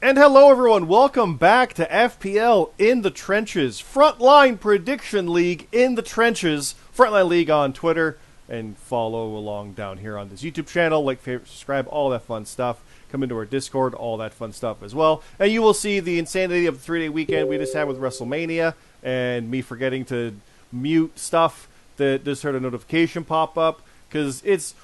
And hello, everyone. Welcome back to FPL in the Trenches, Frontline Prediction League in the Trenches, Frontline League on Twitter, and follow along down here on this YouTube channel. Like, favorite, subscribe, all that fun stuff. Come into our Discord, all that fun stuff as well. And you will see the insanity of the 3-day weekend we just had with WrestleMania, and me forgetting to mute stuff that just heard a notification pop up, because it's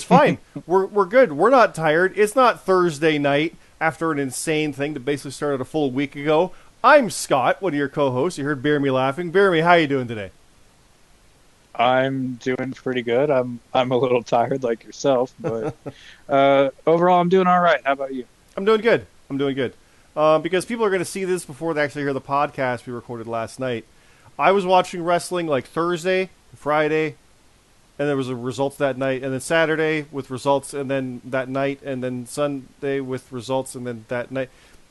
fine. We're good. We're not tired. It's not Thursday night after an insane thing that basically started a full week ago. I'm Scott, one of your co-hosts. You heard BeerMe laughing. BeerMe, how you doing today? I'm doing pretty good. I'm a little tired like yourself, but overall I'm doing all right. How about you? I'm doing good. Because people are going to see this before they actually hear the podcast we recorded last night. I was watching wrestling like Thursday, Friday, and there was a results that night, and then Saturday with results, and then that night, and then Sunday with results, and then that night.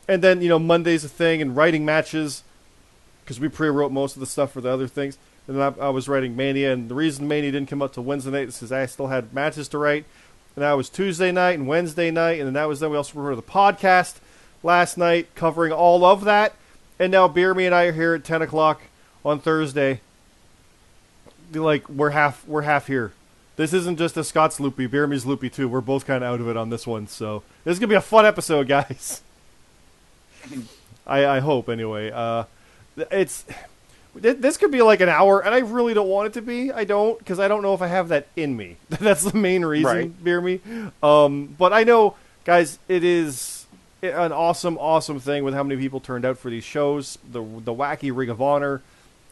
And then, Monday's a thing, and writing matches, because we pre-wrote most of the stuff for the other things. And then I was writing Mania, and the reason Mania didn't come up till Wednesday night is because I still had matches to write. And that was Tuesday night and Wednesday night, and then we also recorded the podcast last night covering all of that. And now BeerMe and I are here at 10 o'clock on Thursday. Like, we're half here. This isn't just a Scott's loopy. BeerMe's loopy too. We're both kind of out of it on this one, so this is gonna be a fun episode, guys. I hope anyway. This could be like an hour, and I really don't want it to be. I don't, because I don't know if I have that in me. That's the main reason, right. BeerMe. But I know, guys, it is an awesome thing with how many people turned out for these shows. The wacky Ring of Honor,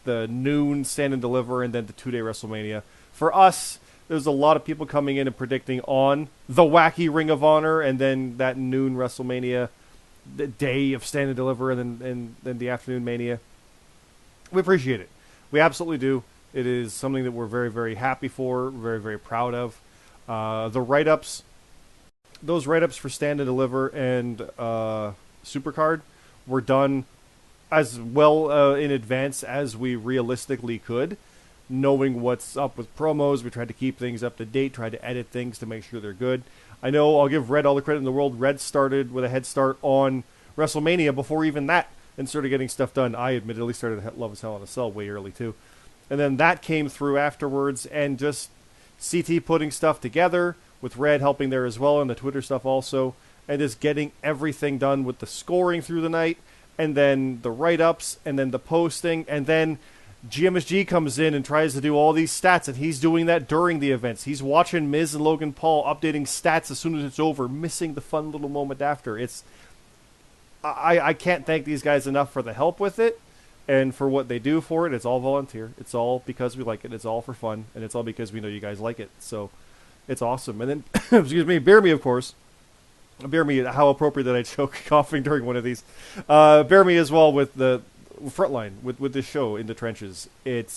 the noon Stand and Deliver, and then the 2-day WrestleMania. For us, there's a lot of people coming in and predicting on the wacky Ring of Honor, and then that noon WrestleMania, the day of Stand and Deliver, and then the afternoon Mania. We appreciate it. We absolutely do. It is something that we're very, very happy for, very, very proud of. The write-ups, those write-ups for Stand and Deliver and Supercard were done as well in advance as we realistically could, knowing what's up with promos. We tried to keep things up to date, tried to edit things to make sure they're good. I know I'll give Red all the credit in the world. Red started with a head start on WrestleMania before even that and started getting stuff done. I admittedly started Love is Hell in a Cell way early too. And then that came through afterwards, and just CT putting stuff together with Red helping there as well, and the Twitter stuff also, and just getting everything done with the scoring through the night, and then the write-ups, and then the posting, and then GMSG comes in and tries to do all these stats, and he's doing that during the events. He's watching Miz and Logan Paul updating stats as soon as it's over, missing the fun little moment after. I can't thank these guys enough for the help with it and for what they do for it. It's all volunteer. It's all because we like it. It's all for fun, and it's all because we know you guys like it. So it's awesome. And then, excuse me, BeerMe, of course. BeerMe, how appropriate that I choke coughing during one of these. BeerMe as well with the Frontline, with this show, In the Trenches. It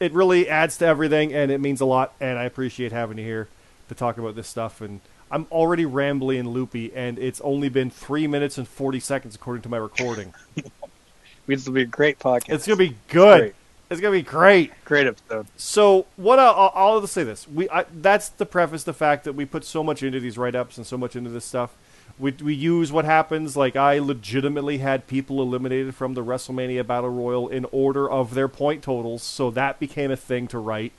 really adds to everything, and it means a lot, and I appreciate having you here to talk about this stuff. And I'm already rambly and loopy, and it's only been 3 minutes and 40 seconds according to my recording. This will be a great podcast. It's going to be good. Great. It's going to be great. Great episode. So what I'll just say this. That's the preface, the fact that we put so much into these write-ups and so much into this stuff. We use what happens. Like, I legitimately had people eliminated from the WrestleMania Battle Royal in order of their point totals, so that became a thing to write.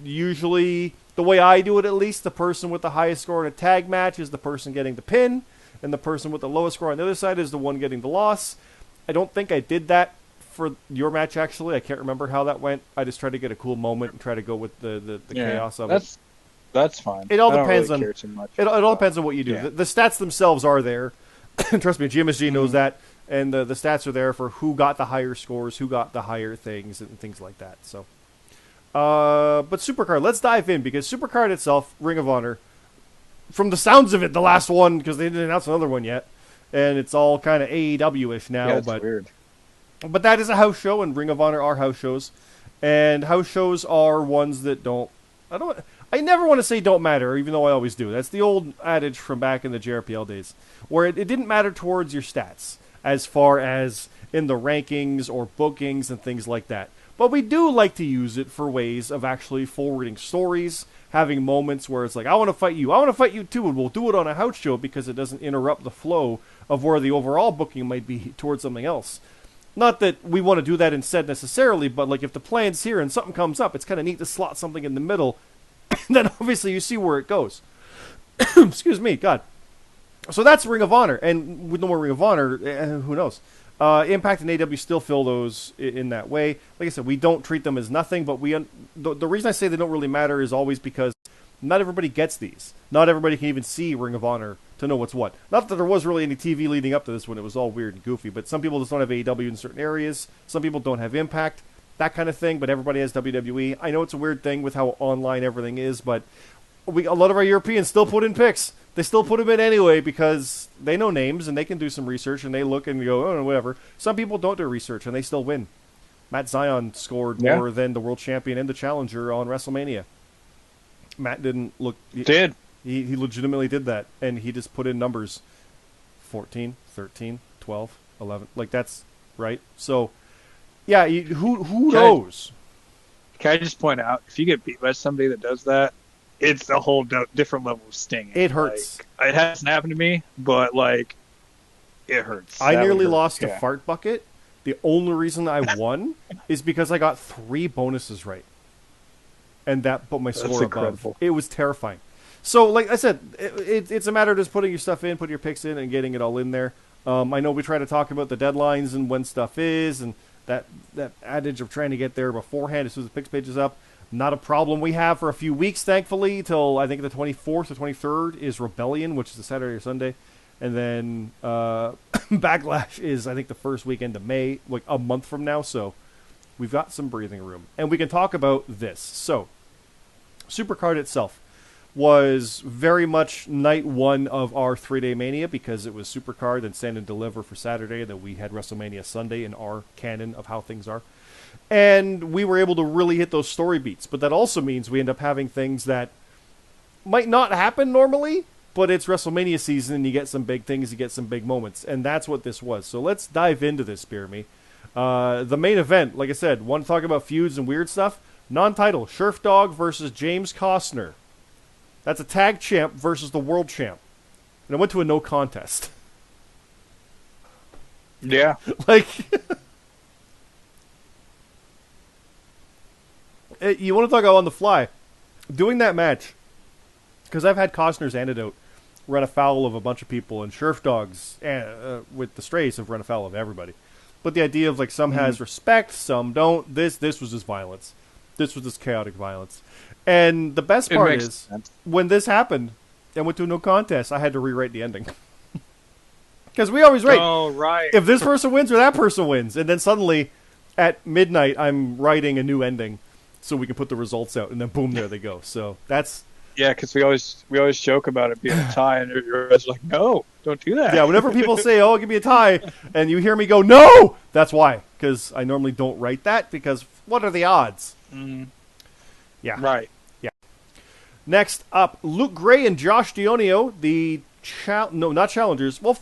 Usually, the way I do it at least, the person with the highest score in a tag match is the person getting the pin, and the person with the lowest score on the other side is the one getting the loss. I don't think I did that for your match, actually. I can't remember how that went. I just tried to get a cool moment and try to go with the chaos of it. That's fine. It all depends really care too much. It all depends on what you do. Yeah. The stats themselves are there. Trust me, GMSG knows that. And the stats are there for who got the higher scores, who got the higher things, and things like that. So, but Supercard, let's dive in, because Supercard itself, Ring of Honor, from the sounds of it, the last one, because they didn't announce another one yet, and it's all kind of AEW-ish now. Yeah, it's weird. But that is a house show, and Ring of Honor are house shows. And house shows are ones that I never want to say don't matter, even though I always do. That's the old adage from back in the JRPL days, where it didn't matter towards your stats, as far as in the rankings or bookings and things like that. But we do like to use it for ways of actually forwarding stories, having moments where it's like, I want to fight you too, and we'll do it on a house show because it doesn't interrupt the flow of where the overall booking might be towards something else. Not that we want to do that instead necessarily, but like if the plan's here and something comes up, it's kind of neat to slot something in the middle. Then obviously you see where it goes. Excuse me, God. So that's Ring of Honor, and with no more Ring of Honor, who knows? Impact and AW still fill those in that way. Like I said, we don't treat them as nothing, but the reason I say they don't really matter is always because not everybody gets these. Not everybody can even see Ring of Honor to know what's what. Not that there was really any TV leading up to this when it was all weird and goofy, but some people just don't have AEW in certain areas. Some people don't have Impact, that kind of thing, but everybody has WWE. I know it's a weird thing with how online everything is, but a lot of our Europeans still put in picks. They still put them in anyway because they know names and they can do some research and they look and go, oh, whatever. Some people don't do research and they still win. Matt Zion scored more than the world champion and the challenger on WrestleMania. Matt didn't look... He legitimately did that, and he just put in numbers 14, 13, 12, 11. Like, that's right. So, yeah, who knows? Can I just point out, if you get beat by somebody that does that, it's a whole different level of sting. It hurts. Like, it hasn't happened to me, but, like, it hurts. I nearly lost to Fart Bucket. The only reason I won is because I got 3 bonuses right. And that put my score above. It was terrifying. So, like I said, it's a matter of just putting your stuff in, putting your picks in, and getting it all in there. I know we try to talk about the deadlines and when stuff is, and that adage of trying to get there beforehand as soon as the picks page is up. Not a problem we have for a few weeks, thankfully, till I think the 24th or 23rd is Rebellion, which is a Saturday or Sunday. And then Backlash is, I think, the first weekend of May, like a month from now. So we've got some breathing room. And we can talk about this. So, Supercard itself was very much night one of our 3-day Mania because it was Supercard and Stand and Deliver for Saturday, and then we had WrestleMania Sunday in our canon of how things are. And we were able to really hit those story beats, but that also means we end up having things that might not happen normally, but it's WrestleMania season and you get some big things, you get some big moments, and that's what this was. So let's dive into this, BeerMe. The main event, like I said, want to talk about feuds and weird stuff? Non-title, Sheriff Dog versus James Costner. That's a tag champ versus the world champ. And I went to a no contest. Yeah. Like, you want to talk about on the fly. Doing that match, because I've had Costner's Antidote run afoul of a bunch of people, and Sheriff Dogs with the Strays have run afoul of everybody. But the idea of, like, some has respect, some don't. This was just violence. This was just chaotic violence. And the best part is, when this happened and went to a no contest, I had to rewrite the ending. Because we always rate. Oh, right. If this person wins or that person wins. And then suddenly, at midnight, I'm writing a new ending so we can put the results out. And then boom, there they go. So that's... Yeah, because we always joke about it being a tie, and you're always like, no, don't do that. Yeah, whenever people say, oh, give me a tie, and you hear me go, no! That's why. Because I normally don't write that, because what are the odds? Yeah. Right. Yeah. Next up, Luke Gray and Josh Dionio, not challengers. Well,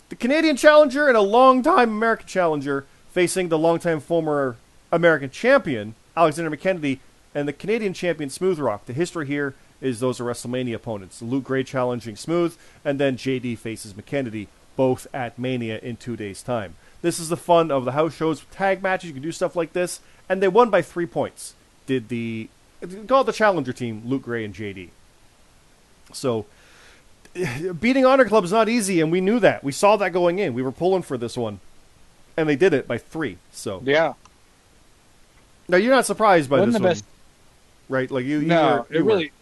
the Canadian challenger and a longtime American challenger facing the longtime former American champion, Alexander McKennedy, and the Canadian champion, Smooth Rock. The history here is those are WrestleMania opponents. Luke Gray challenging Smooth, and then JD faces McKennedy, both at Mania in 2 days' time. This is the fun of the house shows with tag matches. You can do stuff like this, and they won by 3 points. Call it the challenger team, Luke Gray and JD. So, beating Honor Club is not easy, and we knew that. We saw that going in. We were pulling for this one, and they did it by 3. So yeah. Now you're not surprised by Wasn't this the one, best... right? Like you No, were, it really.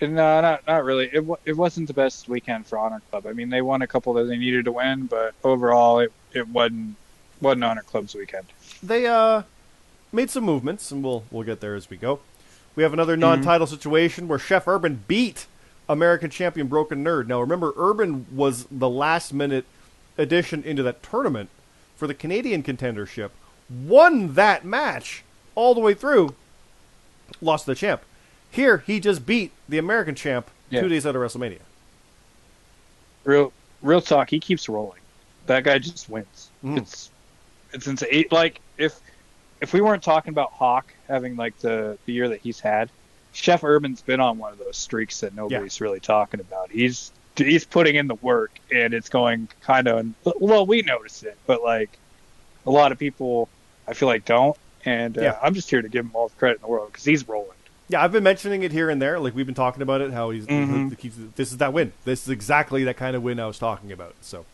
No, not really. It wasn't the best weekend for Honor Club. I mean, they won a couple that they needed to win, but overall, it wasn't Honor Club's weekend. They made some movements, and we'll get there as we go. We have another non-title situation where Chef Urban beat American champion Broken Nerd. Now, remember, Urban was the last-minute addition into that tournament for the Canadian contendership. Won that match all the way through. Lost to the champ. Here, he just beat the American champ 2 days out of WrestleMania. Real talk, he keeps rolling. That guy just wins. It's insane. Like, if if we weren't talking about Hawk having like the year that he's had, Chef Urban's been on one of those streaks that nobody's really talking about. He's putting in the work, and it's going kind of, well, we notice it, but like a lot of people, I feel like don't. And I'm just here to give him all the credit in the world because he's rolling. Yeah, I've been mentioning it here and there. Like, we've been talking about it, how he's this is that win. This is exactly that kind of win I was talking about. So,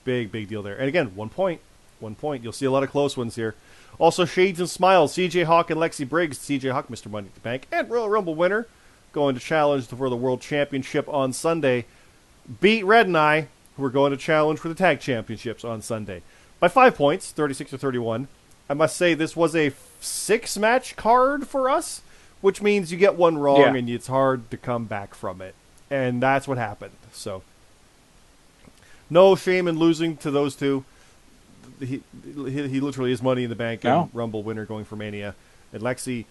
big deal there. And again, 1 point. 1 point. You'll see a lot of close ones here. Also, Shades and Smiles, CJ Hawk and Lexi Briggs. CJ Hawk, Mr. Money at the Bank, and Royal Rumble winner, going to challenge for the World Championship on Sunday. Beat Red and I, who are going to challenge for the Tag Championships on Sunday. By 5 points, 36-31. I must say, this was a 6-match card for us, which means you get one wrong and it's hard to come back from it. And that's what happened. So, no shame in losing to those two. He literally is Money in the Bank and Rumble winner going for Mania. And Lexi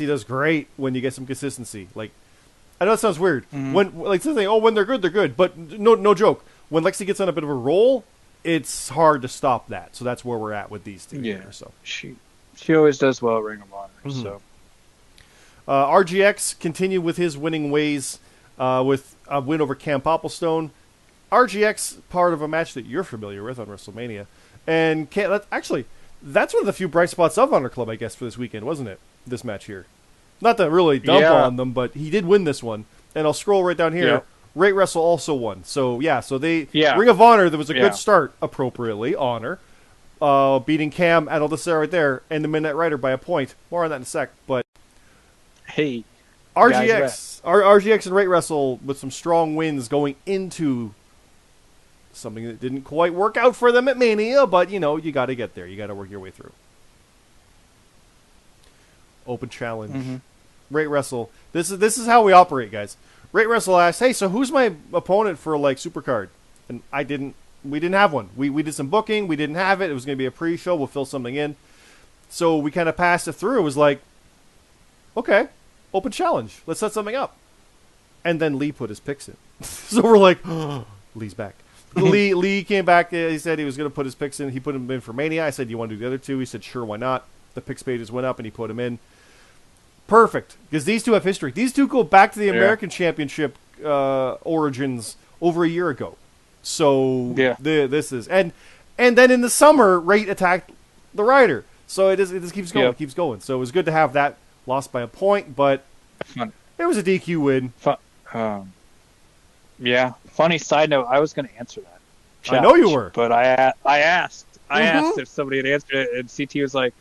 does great when you get some consistency. Like, I know it sounds weird. When when they're good, they're good. But no joke. When Lexi gets on a bit of a roll, it's hard to stop that. So that's where we're at with these two. Yeah. Here, so she always does well at Ring of Honor. So RGX continued with his winning ways with a win over Cam Popplestone. RGX, part of a match that you're familiar with on WrestleMania. And that's one of the few bright spots of Honor Club, I guess, for this weekend, wasn't it? This match here. Not to really dump on them, but he did win this one. And I'll scroll right down here. Yep. Rate Wrestle also won. So, Ring of Honor, there was a good start, appropriately, Honor. Beating Cam at Aldisera right there, and the Midnight Rider by a point. More on that in a sec, but... Hey, RGX and Rate Wrestle with some strong wins going into something that didn't quite work out for them at Mania, but, you got to get there. You got to work your way through. Open challenge. Rate Wrestle. This is how we operate, guys. Rate Wrestle asked, hey, so who's my opponent for, like, Supercard? And we didn't have one. We did some booking. We didn't have it. It was going to be a pre-show. We'll fill something in. So we kind of passed it through. It was like, okay, open challenge. Let's set something up. And then Lee put his picks in. So we're like, oh, Lee's back. Lee came back. He said he was going to put his picks in. He put them in for Mania. I said, you want to do the other two? He said, sure, why not? The picks pages went up, and he put them in. Perfect, because these two have history. These two go back to the American Championship origins over a year ago. So this is... And then in the summer, Rate attacked the Rider. So it just keeps going, keeps going. So it was good to have that lost by a point, but it was a DQ win. Funny side note, I was going to answer that challenge, I know you were. But I asked if somebody had answered it, and CT was like,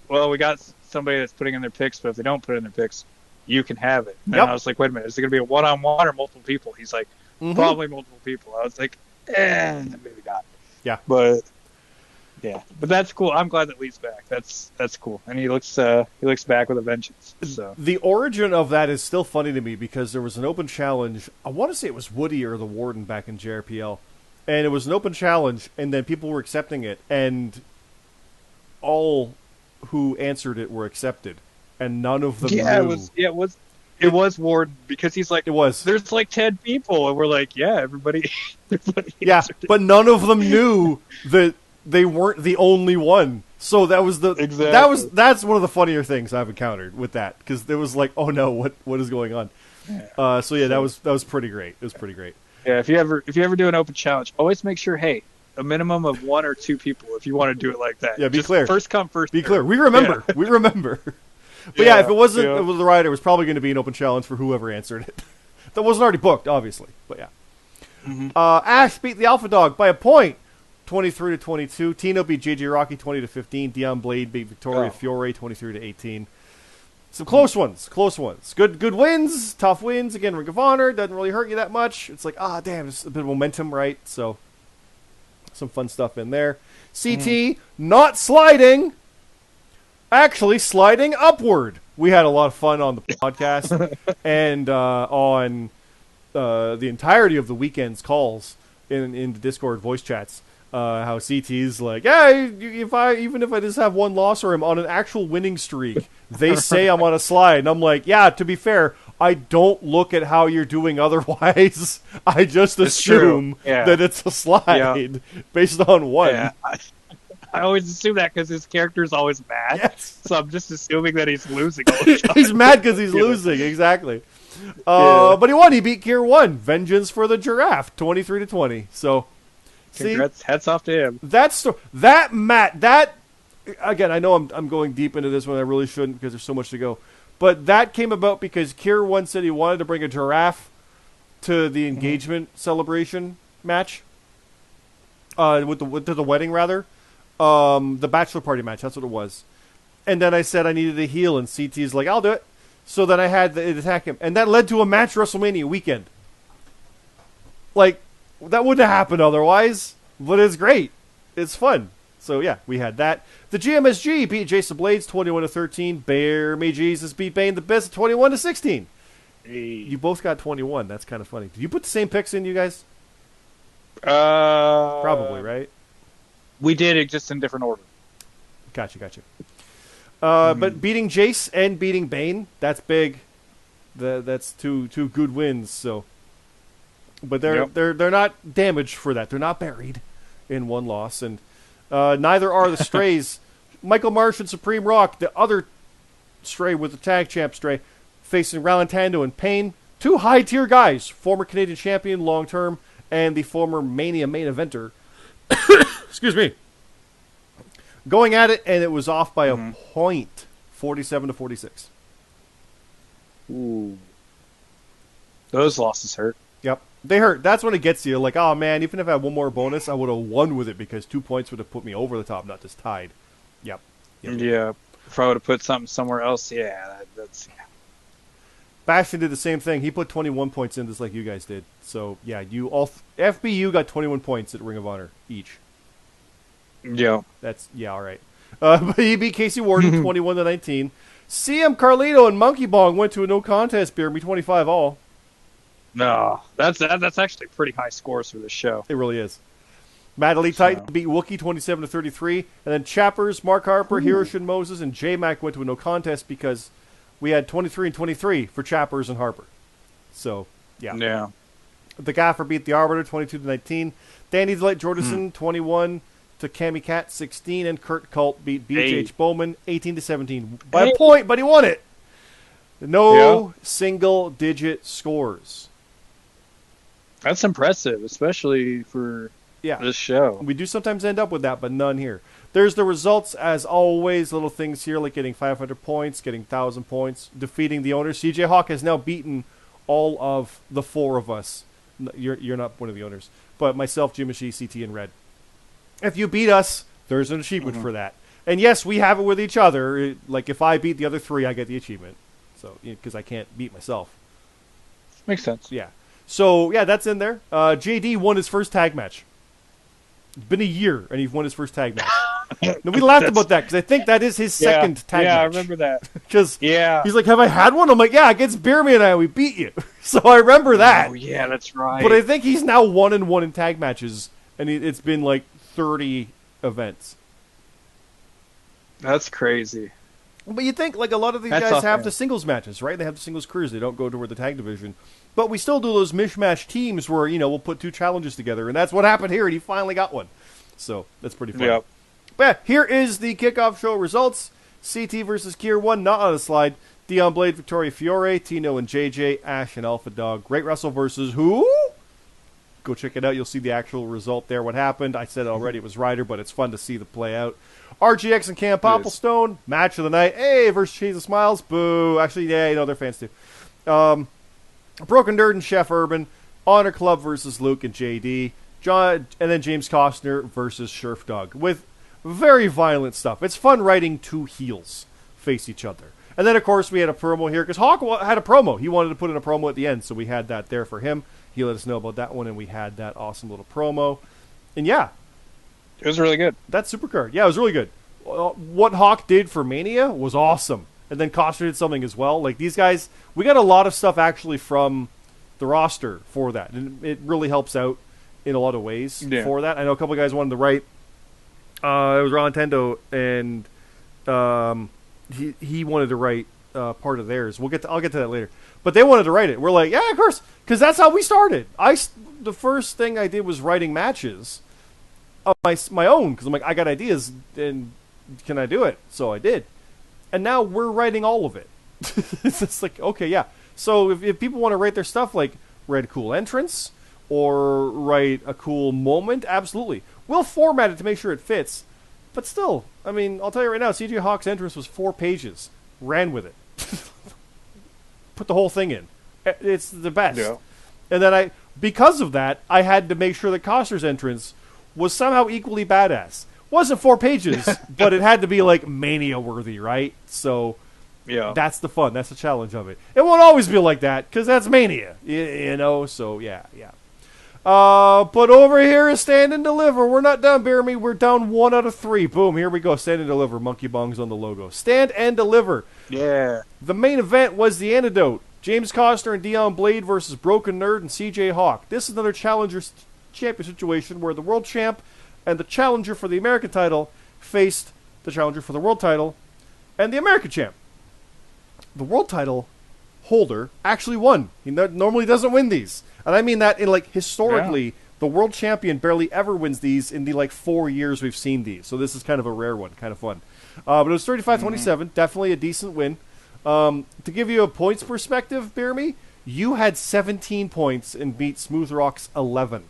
well, we got somebody that's putting in their picks, but if they don't put in their picks, you can have it. And I was like, wait a minute, is it going to be a one-on-one or multiple people? He's like, probably multiple people. I was like, maybe not. Yeah. But that's cool. I'm glad that Lee's back. That's cool. And he looks back with a vengeance. So the origin of that is still funny to me because there was an open challenge. I want to say it was Woody or the Warden back in JRPL. And it was an open challenge, and then people were accepting it, and all who answered it were accepted, and none of them knew. It was Warden, because he's like, it was. There's like 10 people, and we're like, everybody but none of them knew that they weren't the only one. So that was that's one of the funnier things I've encountered with that, because there was like, oh no, what is going on? That was pretty great. It was pretty great. Yeah, if you ever do an open challenge, always make sure, a minimum of 1 or 2 people if you want to do it like that. Yeah, be clear. First come, first be serve. clear. We remember. Yeah. We remember. But if it wasn't it was the Rider, it was probably going to be an open challenge for whoever answered it. That wasn't already booked, obviously. But yeah. Ash beat the Alpha Dog by a point, 23-22. Tino beat JJ Rocky 20-15. Dion Blade beat Victoria Fiore 23-18. Some close ones. Good wins, tough wins. Again, Ring of Honor doesn't really hurt you that much. It's like, damn, it's a bit of momentum, right? So, some fun stuff in there. CT, not sliding, actually sliding upward. We had a lot of fun on the podcast and on the entirety of the weekend's calls in the Discord voice chats. How CT's like, even if I just have one loss or I'm on an actual winning streak, they say I'm on a slide. And I'm like, to be fair, I don't look at how you're doing otherwise. I just assume that it's a slide based on what? I always assume that because his character's always mad. Yes. So I'm just assuming that he's losing all the time. He's mad because he's losing, exactly. But he won. He beat Gear 1. Vengeance for the Giraffe, 23-20. So, congrats. Hats off to him. That again, I know I'm going deep into this one. I really shouldn't because there's so much to go. But that came about because Gear 1 said he wanted to bring a giraffe to the engagement celebration match. To the wedding, rather. The bachelor party match, that's what it was. And then I said I needed a heel, and CT's like, I'll do it. So then I had it attack him. And that led to a match WrestleMania weekend. Like, that wouldn't have happened otherwise, but it's great. It's fun. So yeah, we had that. The GMSG beat Jason Blades 21-13. BeerMe Jesus beat Bane the Best 21-16. Hey. You both got 21. That's kind of funny. Did you put the same picks in, you guys? Probably, right? We did it just in different order. Gotcha. But beating Jace and beating Bane, that's big. That's two good wins. So, but they're not damaged for that. They're not buried in one loss, and neither are the Strays. Michael Marsh and Supreme Rock, the other Stray with the tag champ Stray, facing Ralantando and Payne, two high tier guys, former Canadian champion long term, and the former Mania main eventer. Excuse me. Going at it, and it was off by a point, 47-46. Ooh. Those losses hurt. Yep. They hurt. That's when it gets you. Like, oh, man, even if I had one more bonus, I would have won with it because 2 points would have put me over the top, not just tied. Yep. Yeah. If I would have put something somewhere else, that's... Bastion did the same thing. He put 21 points in just like you guys did. So, yeah, you all... FBU got 21 points at Ring of Honor each. Yeah. All right. But he beat Casey Warden 21-19. CM Carlito and Monkey Bong went to a no contest BeerMe 25 all. No, that's actually pretty high scores for this show. It really is. Maddie Titan beat Wookie 27-33, and then Chappers, Mark Harper, Hiroshi Moses, and J-Mac went to a no contest because we had 23 and 23 for Chappers and Harper. So, yeah. Yeah. The Gaffer beat the Arbiter 22-19. Danny Delight Jordison 21 to Cammy Cat 16, and Kurt Colt beat BJH Bowman 18-17 by a point, but he won it. No single-digit scores. That's impressive, especially for this show. We do sometimes end up with that, but none here. There's the results, as always, little things here, like getting 500 points, getting 1,000 points, defeating the owners. CJ Hawk has now beaten all of the four of us. You're not one of the owners, but myself, Jim Ishii, CT, and Red. If you beat us, there's an achievement for that. And yes, we have it with each other. Like, if I beat the other three, I get the achievement. So, because I can't beat myself. Makes sense. Yeah. So, yeah, that's in there. JD won his first tag match. It's been a year, and he won his first tag match. Now, we laughed about that, because I think that is his second tag match. Yeah, I remember that. Because he's like, have I had one? I'm like, yeah, against BeerMe and I, we beat you. So I remember that. Oh, yeah, that's right. But I think he's now 1-1 in tag matches, and it's been like 30 events. That's crazy. But you think, like, a lot of these guys have the singles matches, right? They have the singles careers. They don't go toward the tag division. But we still do those mishmash teams where, we'll put two challenges together. And that's what happened here, and he finally got one. So, that's pretty fun. Yep. But yeah, here is the kickoff show results. CT versus Gear 1, not on a slide. Dion Blade, Victoria Fiore, Tino and JJ, Ash and Alpha Dog. Great Wrestle versus who? Go check it out. You'll see the actual result there, what happened. I said it already, it was Ryder, but it's fun to see the play out. RGX and Cam Popplestone, match of the night. Hey, versus Cheese of Smiles. Boo. Actually, yeah, they're fans too. Broken Nerd and Chef Urban. Honor Club versus Luke and JD. John, and then James Costner versus Sherf Dog. With very violent stuff. It's fun writing two heels face each other. And then, of course, we had a promo here, because Hawk had a promo. He wanted to put in a promo at the end, so we had that there for him. He let us know about that one, and we had that awesome little promo. And yeah. It was really good. That Supercard. Yeah, it was really good. What Hawk did for Mania was awesome. And then Costner did something as well. Like, these guys, we got a lot of stuff actually from the roster for that. And it really helps out in a lot of ways for that. I know a couple of guys wanted to write. It was Ron Nintendo, and he wanted to write part of theirs. I'll get to that later. But they wanted to write it. We're like, yeah, of course, because that's how we started. The first thing I did was writing matches, of my own because I'm like, I got ideas and can I do it? So I did, and now we're writing all of it. It's just like, okay, yeah. So if people want to write their stuff, like write a cool entrance or write a cool moment, absolutely, we'll format it to make sure it fits. But still, I mean, I'll tell you right now, CJ Hawk's entrance was 4 pages. Ran with it. Put the whole thing in. It's the best. Yeah. And then because of that, I had to make sure that Coster's entrance was somehow equally badass. Wasn't 4 pages, but it had to be like Mania worthy, right? So yeah, that's the fun. That's the challenge of it. It won't always be like that because that's Mania, you know. So yeah. But over here is Stand and Deliver. We're not done, BeerMe. We're down 1 out of 3. Boom, here we go. Stand and Deliver. Monkey bongs on the logo. Stand and Deliver. Yeah. The main event was the Antidote. James Costner and Dion Blade versus Broken Nerd and CJ Hawk. This is another challenger champion situation where the world champ and the challenger for the American title faced the challenger for the world title and the American champ. The world title holder actually won. He normally doesn't win these. And I mean that in like historically, the world champion barely ever wins these in the like 4 years we've seen these. So this is kind of a rare one, kind of fun. But it was 35-27, definitely a decent win. To give you a points perspective, BeerMe, you had 17 points and beat Smooth Rock's 11.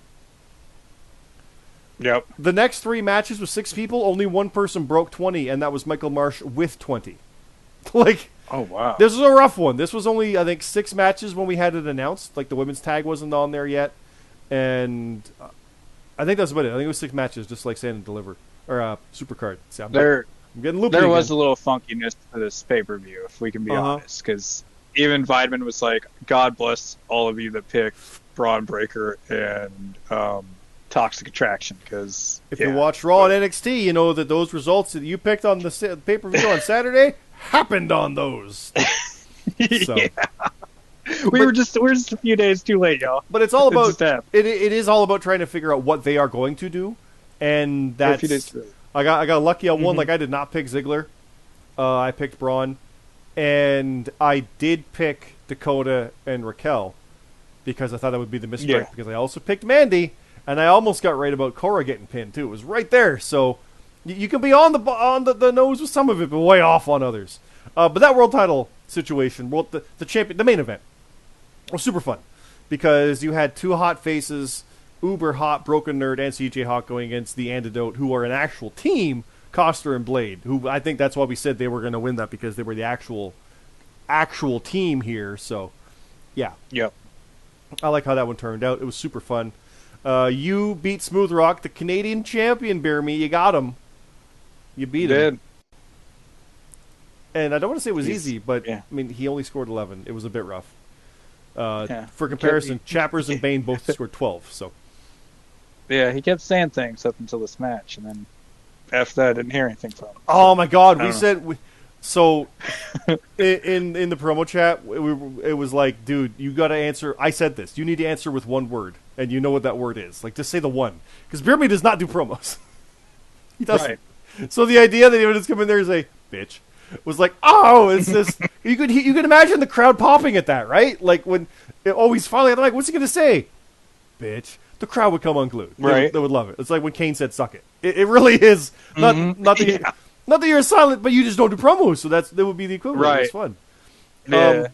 Yep. The next 3 matches with 6 people, only one person broke 20, and that was Michael Marsh with 20. Like, oh wow, this was a rough one. This was only, I think, 6 matches when we had it announced. Like, the women's tag wasn't on there yet. And I think that's about it. I think it was 6 matches, just like Stand and Deliver. Or Supercard. See, I'm getting loopy There was again. a little funkiness to this pay-per-view, if we can be honest, because even Weidman was like, God bless all of you that picked Braun Breaker and Toxic Attraction, because if you watch Raw and NXT, you know that those results that you picked on the pay-per-view on Saturday happened on those. So. Yeah. We're just a few days too late, y'all. But it's all about it is all about trying to figure out what they are going to do, and that's I got lucky on one. Like, I did not pick Ziggler, I picked Braun, and I did pick Dakota and Raquel because I thought that would be the misdirect. Because I also picked Mandy, and I almost got right about Cora getting pinned too. It was right there, so you can be on the nose with some of it, but way off on others. But that world title situation, the champion, the main event, was super fun because you had 2 hot faces, uber hot Broken Nerd and CJ Hawk going against the Antidote, who are an actual team, Coster and Blade, who I think that's why we said they were going to win that, because they were the actual team here. So, yeah. Yep. I like how that one turned out. It was super fun. You beat Smooth Rock, the Canadian champion, BeerMe. You got him. You beat him. And I don't want to say it was easy, but I mean, he only scored 11. It was a bit rough. For comparison, Chappers and Bane both scored 12. So. Yeah, he kept saying things up until this match, and then after that, I didn't hear anything from him. Oh my God, we said so in the promo chat. It was like, dude, you got to answer. I said this. You need to answer with one word, and you know what that word is. Like, just say the one, because BeerMe does not do promos. He doesn't. Right. So the idea that he would just come in there and say, "Bitch," was like, oh, it's just you could imagine the crowd popping at that, right? Like when he's finally, I'm like, what's he gonna say? Bitch. The crowd would come unglued. Right. They would love it. It's like when Kane said, "Suck it." It really is not that you're silent, but you just don't do promos. So that would be the equivalent. Right. It's fun. Yeah.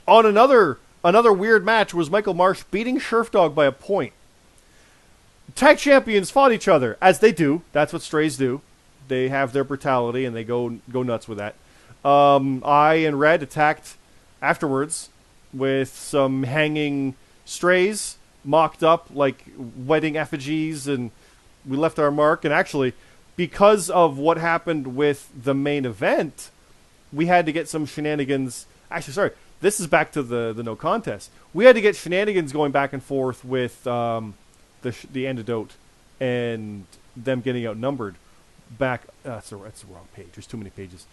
On another weird match was Michael Marsh beating Scherfdog by a point. Tag champions fought each other, as they do. That's what strays do. They have their brutality and they go nuts with that. I and Red attacked afterwards with some hanging strays, mocked up like wedding effigies, and we left our mark. And actually, because of what happened with the main event, we had to get some shenanigans. Actually, sorry, this is back to the no contest. We had to get shenanigans going back and forth with the Antidote and them getting outnumbered. Back, that's the wrong page. There's too many pages.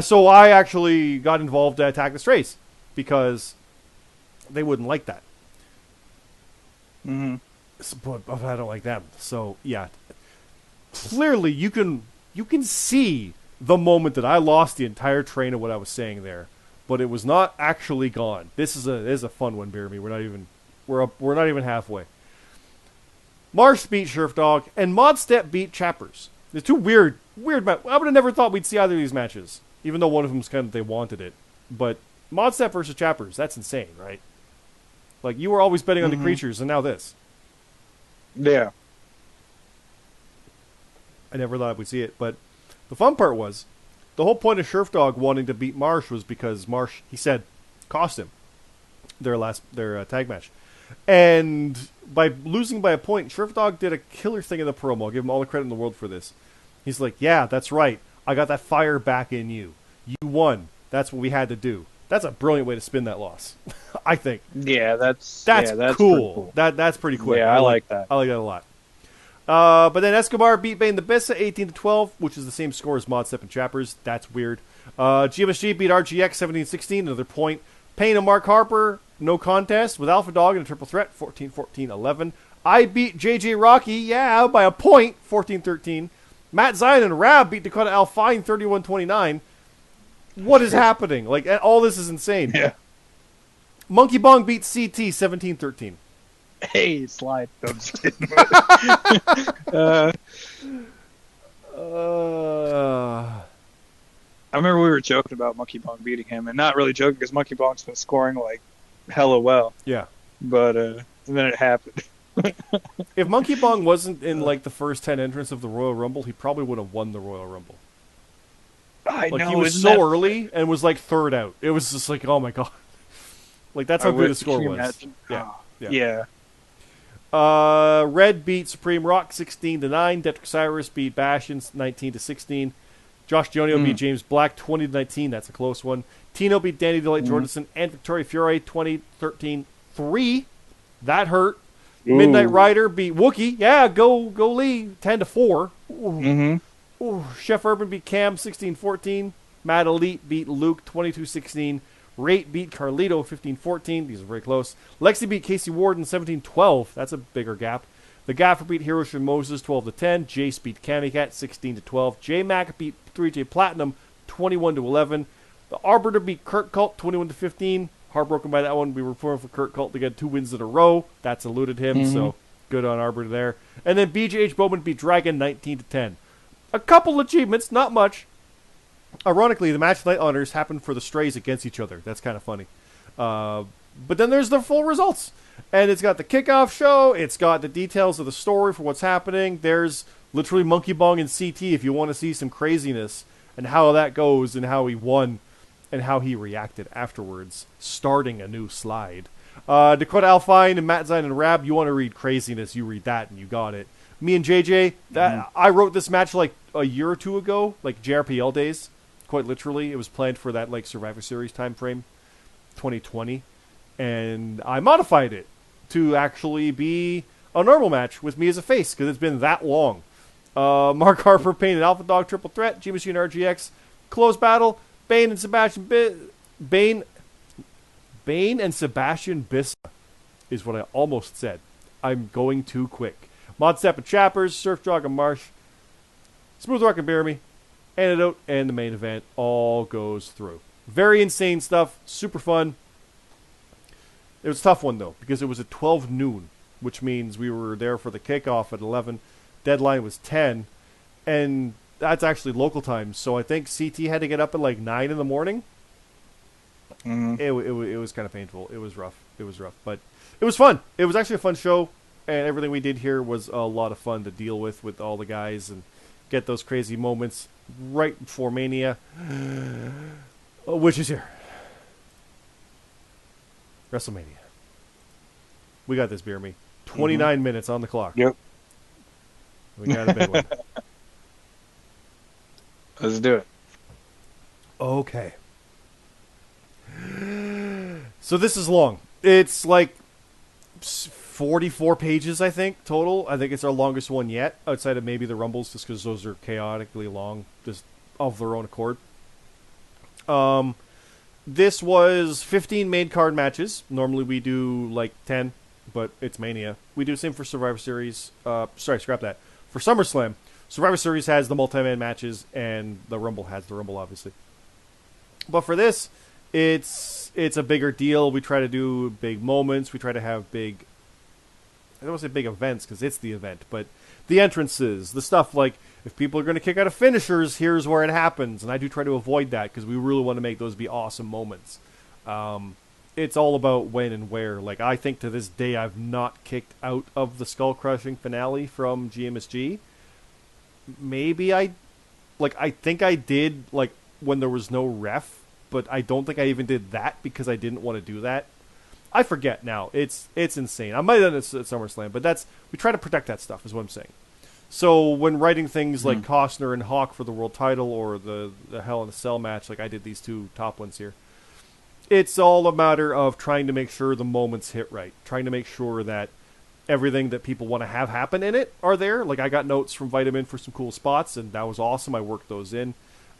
So I actually got involved to attack the strays because they wouldn't like that. Mm-hmm. But I don't like them. So yeah, clearly you can see the moment that I lost the entire train of what I was saying there, but it was not actually gone. This is a fun one, BeerMe. We're not even halfway. Marsh beat Sheriff Dog, and Modstep beat Chappers. The two weird matches. I would have never thought we'd see either of these matches, even though one of them's kind of they wanted it. But Modstep versus Chappers, that's insane, right? Like, you were always betting on the creatures, and now this. Yeah. I never thought we'd see it, but the fun part was, the whole point of Sheriff Dog wanting to beat Marsh was because Marsh, he said, cost him their tag match. And by losing by a point, Sheriff Dog did a killer thing in the promo. I'll give him all the credit in the world for this. He's like, yeah, that's right. I got that fire back in you. You won. That's what we had to do. That's a brilliant way to spin that loss, I think. Yeah, that's cool. That's pretty quick. Yeah, I like that. I like that a lot. But then Escobar beat Bane the Bissa 18-12, which is the same score as Modstep and Chappers. That's weird. GMSG beat RGX 17-16, another point. Payne and Mark Harper, no contest, with Alpha Dog in a triple threat, 14-14-11. I beat JJ Rocky, by a point, 14-13. Matt Zion and Rab beat Dakota Alfine 31-29. What is happening? Like, all this is insane. Yeah. Monkey Bong beat CT 17-13. Hey, slide. I'm just kidding. I remember we were joking about Monkey Bong beating him, and not really joking because Monkey Bong's been scoring like hella well. Yeah. But and then it happened. If Monkey Bong wasn't in like the first 10 entrants of the Royal Rumble, he probably would have won the Royal Rumble. I know. He was so early and was like third out. It was just like, oh my god. Like, that's how good the score was. Imagine? Yeah. Red beat Supreme Rock 16-9. Detrick Cyrus beat Bastion 19-16. Josh Jonio beat James Black 20-19. That's a close one. Tino beat Danny Delight Jordanson and Victoria Fiore 20-13-3. That hurt. Midnight Rider beat Wookie. Yeah, go Lee 10-4. Chef Urban beat Cam 16-14. Mad Elite beat Luke 22-16. Rate beat Carlito 15-14. These are very close. Lexi beat Casey Warden 17-12. That's a bigger gap. The Gaffer beat Hiroshi Moses 12-10. Jace beat Camicat 16-12. J-Mac beat 3J Platinum 21-11. The Arbiter beat Kurt Cult 21-15. Heartbroken by that one. We were reporting for Kurt Cult to get 2 wins in a row. That's eluded him, so good on Arbiter there. And then BJH Bowman beat Dragon 19-10. A couple achievements, not much. Ironically, the match night honors happened for the Strays against each other. That's kind of funny. But then there's the full results. And it's got the kickoff show. It's got the details of the story for what's happening. There's literally Monkey Bong and CT if you want to see some craziness and how that goes and how he won and how he reacted afterwards, starting a new slide. Dakota Alfine and Matt Zion and Rab, you want to read craziness, you read that and you got it. Me and JJ, I wrote this match like a year or two ago, like JRPL days. Quite literally, it was planned for that like Survivor Series time frame, 2020, and I modified it to actually be a normal match with me as a face because it's been that long. Mark Harper, Payne, and Alpha Dog triple threat, G Machine RGX, close battle, Bane and Sebastian Bane and Sebastian Bissa is what I almost said. I'm going too quick. Modstep and Chappers, Surf Jog and Marsh, Smooth Rock and BeerMe, Antidote, and the main event all goes through. Very insane stuff. Super fun. It was a tough one, though, because it was at 12 noon, which means we were there for the kickoff at 11. Deadline was 10, and that's actually local time, so I think CT had to get up at like 9 in the morning. It was kind of painful. It was rough. But it was fun. It was actually a fun show, and everything we did here was a lot of fun to deal with all the guys and get those crazy moments right before Mania, which is here. WrestleMania. We got this, BeerMe. 29 minutes on the clock. Yep. We got a big one. Let's do it. Okay. So this is long. It's like 44 pages, I think, total. I think it's our longest one yet, outside of maybe the Rumbles, just because those are chaotically long, just of their own accord. This was 15 main card matches. Normally we do like 10, but it's Mania. We do the same for Survivor Series. Sorry, scrap that. For SummerSlam, Survivor Series has the multi-man matches, and the Rumble has the Rumble, obviously. But for this, it's a bigger deal. We try to do big moments. We try to have big don't want to say big events because it's the event, but the entrances, the stuff like if people are going to kick out of finishers, here's where it happens. And I do try to avoid that because we really want to make those be awesome moments. It's all about when and where. Like, I think to this day I've not kicked out of the Skull Crushing finale from GMSG. Maybe I think I did, like, when there was no ref, but I don't think I even did that because I didn't want to do that. I forget now. It's insane. I might have done it at SummerSlam, but we try to protect that stuff, is what I'm saying. So when writing things like Costner and Hawk for the world title or the Hell in a Cell match, like I did these two top ones here, it's all a matter of trying to make sure the moments hit right, trying to make sure that everything that people want to have happen in it are there. Like, I got notes from Vitamin for some cool spots, and that was awesome. I worked those in.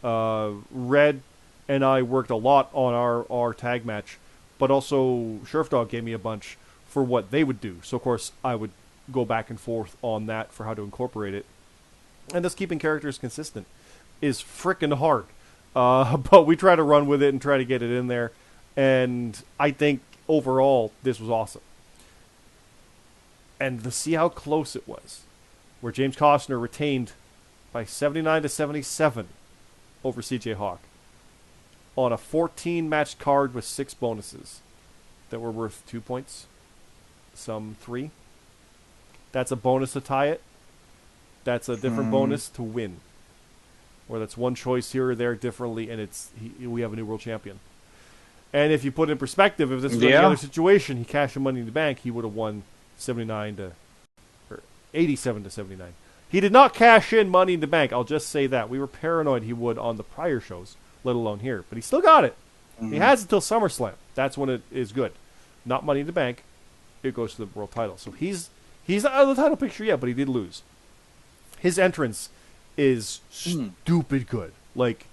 Red and I worked a lot on our tag match, but also Sheriff Dog gave me a bunch for what they would do. So, of course, I would go back and forth on that for how to incorporate it. And just keeping characters consistent is frickin' hard. But we try to run with it and try to get it in there. And I think, overall, this was awesome. And to see how close it was, where James Costner retained by 79-77 over CJ Hawk on a 14-match card with 6 bonuses that were worth 2 points, some 3. That's a bonus to tie it. That's a different bonus to win. Or that's one choice here or there differently, and we have a new world champion. And if you put it in perspective, if this was any other situation, he cashed the Money in the Bank, he would have won 87-79. He did not cash in Money in the Bank. I'll just say that. We were paranoid he would on the prior shows, let alone here. But he still got it. He has until SummerSlam. That's when it is good. Not Money in the Bank. It goes to the world title. So he's not out of the title picture yet, but he did lose. His entrance is stupid good. Like,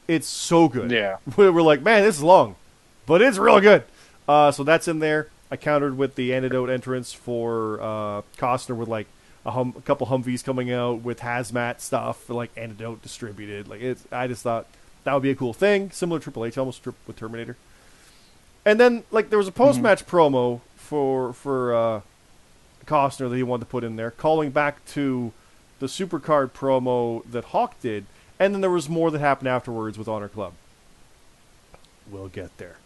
it's so good. Yeah. We're like, man, this is long, but it's real good. So that's in there. I countered with the antidote entrance for Costner with like a couple Humvees coming out with hazmat stuff for like antidote distributed. Like, I just thought that would be a cool thing, similar to Triple H, almost with Terminator. And then like there was a post-match promo for Costner that he wanted to put in there, calling back to the Supercard promo that Hawk did. And then there was more that happened afterwards with Honor Club. We'll get there.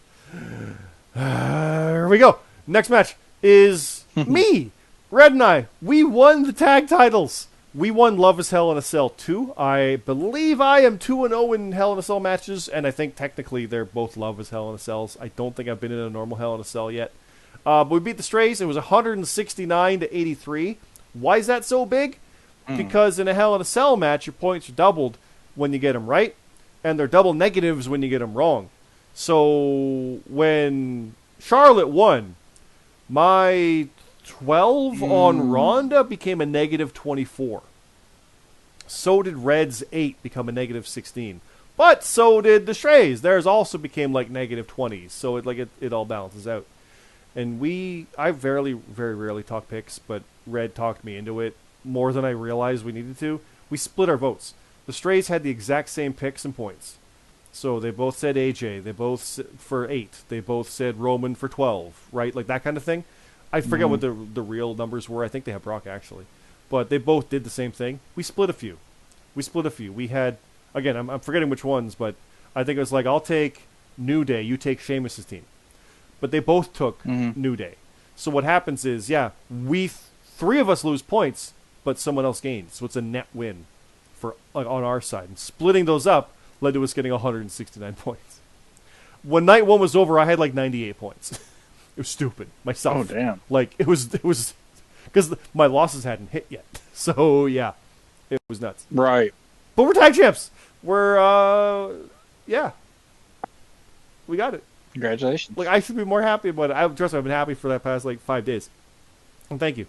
Here we go. Next match is me. Red and I. We won the tag titles. We won Love is Hell in a Cell 2. I believe I am 2-0 in Hell in a Cell matches, and I think technically they're both Love is Hell in a Cells. I don't think I've been in a normal Hell in a Cell yet. But we beat the Strays. It was 169-83. Why is that so big? Because in a Hell in a Cell match, your points are doubled when you get them right, and they're double negatives when you get them wrong. So when Charlotte won, my 12 on Ronda became a negative 24. So did Red's 8 become a negative 16. But so did the Strays. Theirs also became like negative 20s. So it all balances out. And I very rarely talk picks, but Red talked me into it more than I realized we needed to. We split our votes. The Strays had the exact same picks and points. So they both said AJ. They both for 8. They both said Roman for 12, right? Like that kind of thing. I forget what the real numbers were. I think they have Brock, actually. But they both did the same thing. We split a few. We had, again, I'm forgetting which ones, but I think it was like, I'll take New Day, you take Sheamus' team. But they both took New Day. So what happens is, we 3 of us lose points, but someone else gains. So it's a net win for on our side. And splitting those up led to us getting 169 points. When night 1 was over, I had like 98 points. It was stupid. Myself. Oh, damn. Like, it was because my losses hadn't hit yet. So, yeah. It was nuts. Right. But we're tag champs. We're, we got it. Congratulations. Like, I should be more happy about it. Trust me, I've been happy for that past, 5 days. And thank you.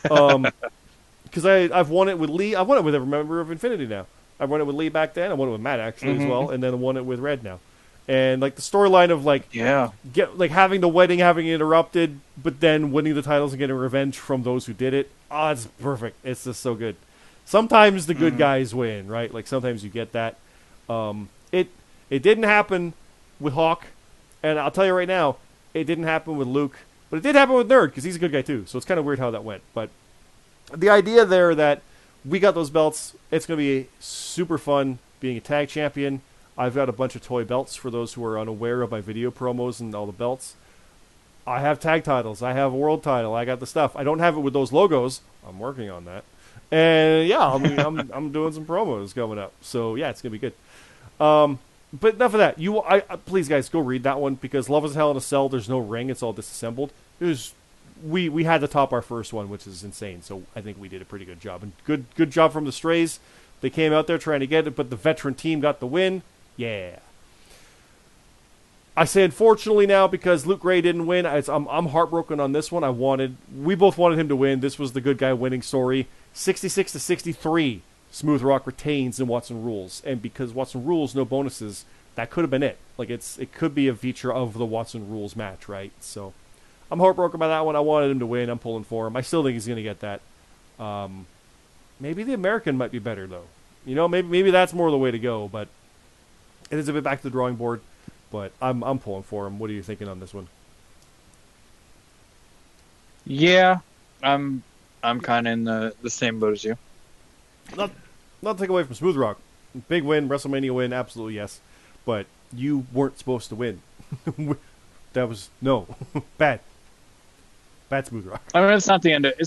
Because I've won it with Lee. I've won it with every member of Infinity now. I won it with Lee back then. I won it with Matt, actually, as well. And then I won it with Red now. And, the storyline of, having the wedding, having it interrupted, but then winning the titles and getting revenge from those who did it. Oh, it's perfect. It's just so good. Sometimes the good guys win, right? Like, sometimes you get that. It didn't happen with Hawk. And I'll tell you right now, it didn't happen with Luke. But it did happen with Nerd, because he's a good guy too, so it's kind of weird how that went. But the idea there that we got those belts, it's going to be super fun being a tag champion. I've got a bunch of toy belts for those who are unaware of my video promos and all the belts. I have tag titles. I have a world title. I got the stuff. I don't have it with those logos. I'm working on that. And yeah, I'm doing some promos coming up. So yeah, it's going to be good. But enough of that. Please, guys, go read that one, because Love is Hell in a Cell, there's no ring. It's all disassembled. We had to top our first one, which is insane. So I think we did a pretty good job. And good job from the Strays. They came out there trying to get it, but the veteran team got the win. Yeah. I say unfortunately now, because Luke Gray didn't win. I'm heartbroken on this one. We both wanted him to win. This was the good guy winning story. 66-63. Smooth Rock retains in Watson Rules, and because Watson Rules, no bonuses, that could have been it. Like it could be a feature of the Watson Rules match, right? So I'm heartbroken by that one. I wanted him to win. I'm pulling for him. I still think he's going to get that. Maybe the American might be better though. You know, maybe that's more the way to go. But it is a bit back to the drawing board. But I'm pulling for him. What are you thinking on this one? Yeah, I'm kind of in the same boat as you. Not to take away from Smooth Rock. Big win, WrestleMania win, absolutely yes. But you weren't supposed to win. That was bad. Bad Smooth Rock. I mean, it's not the end of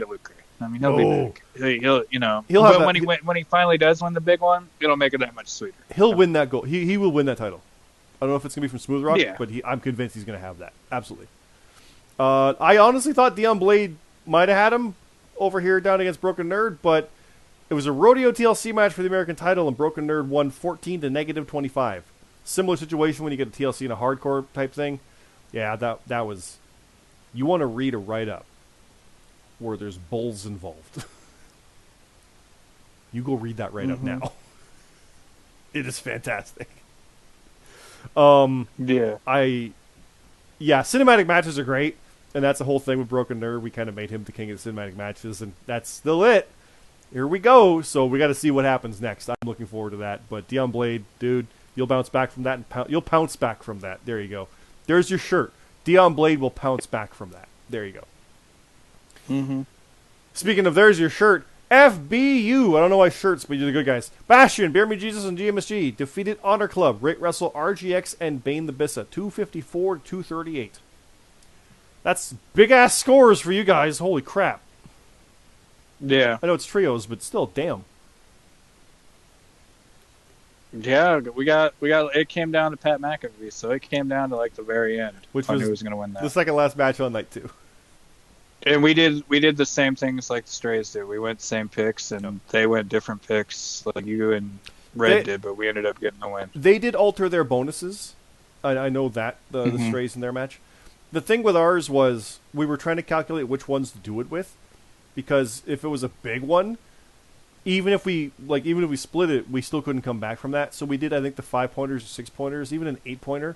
Luke Gray. I mean, he'll be back. When he finally does win the big one, it'll make it that much sweeter. He'll win that goal. He will win that title. I don't know if it's gonna be from Smooth Rock, yeah, but I'm convinced he's gonna have that. Absolutely. I honestly thought Dion Blade might have had him over here down against Broken Nerd, but it was a rodeo TLC match for the American title, and Broken Nerd won 14 to -25. Similar situation when you get a TLC in a hardcore type thing. Yeah, that was. You want to read a write-up where there's bulls involved. You go read that write-up now. It is fantastic. Yeah. Cinematic matches are great, and that's the whole thing with Broken Nerd. We kind of made him the king of the cinematic matches, and that's still it. Here we go. So we got to see what happens next. I'm looking forward to that. But Dion Blade, dude, you'll bounce back from that, and you'll pounce back from that. There you go. There's your shirt. Dion Blade will pounce back from that. There you go. Mm-hmm. Speaking of there's your shirt, FBU. I don't know why shirts, but you're the good guys. Bastion, BeerMe Jesus, and GMSG defeated Honor Club, Rate Wrestle, RGX, and Bane the Bissa, 254 to 238. That's big ass scores for you guys. Holy crap. Yeah. I know it's trios, but still, damn. Yeah, we got. It came down to Pat McAfee, so it came down to like the very end. Which was who was going to win that? The second last match on night 2. And we did the same things like the Strays did. We went same picks, and they went different picks, like you and Red did. But we ended up getting the win. They did alter their bonuses. I know that the Strays in their match. The thing with ours was we were trying to calculate which ones to do it with, because if it was a big one, even if we split it, we still couldn't come back from that. So we did, I think, the 5-pointers or 6-pointers, even an 8-pointer.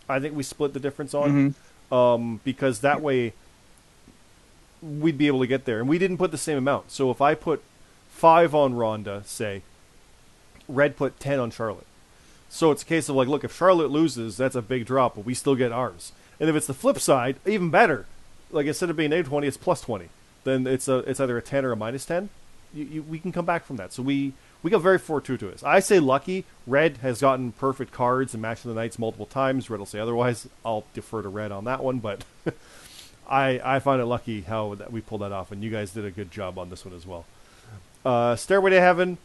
I think we split the difference on, because that way we'd be able to get there. And we didn't put the same amount. So if I put 5 on Ronda, say, Red put 10 on Charlotte. So it's a case of like, look, if Charlotte loses, that's a big drop, but we still get ours. And if it's the flip side, even better. Like instead of being -20, it's +20. Then it's either a 10 or a -10. We can come back from that. So we got very fortuitous. I say lucky. Red has gotten perfect cards and match of the nights multiple times. Red will say otherwise. I'll defer to Red on that one, but I find it lucky how that we pulled that off, and you guys did a good job on this one as well. Stairway to Heaven,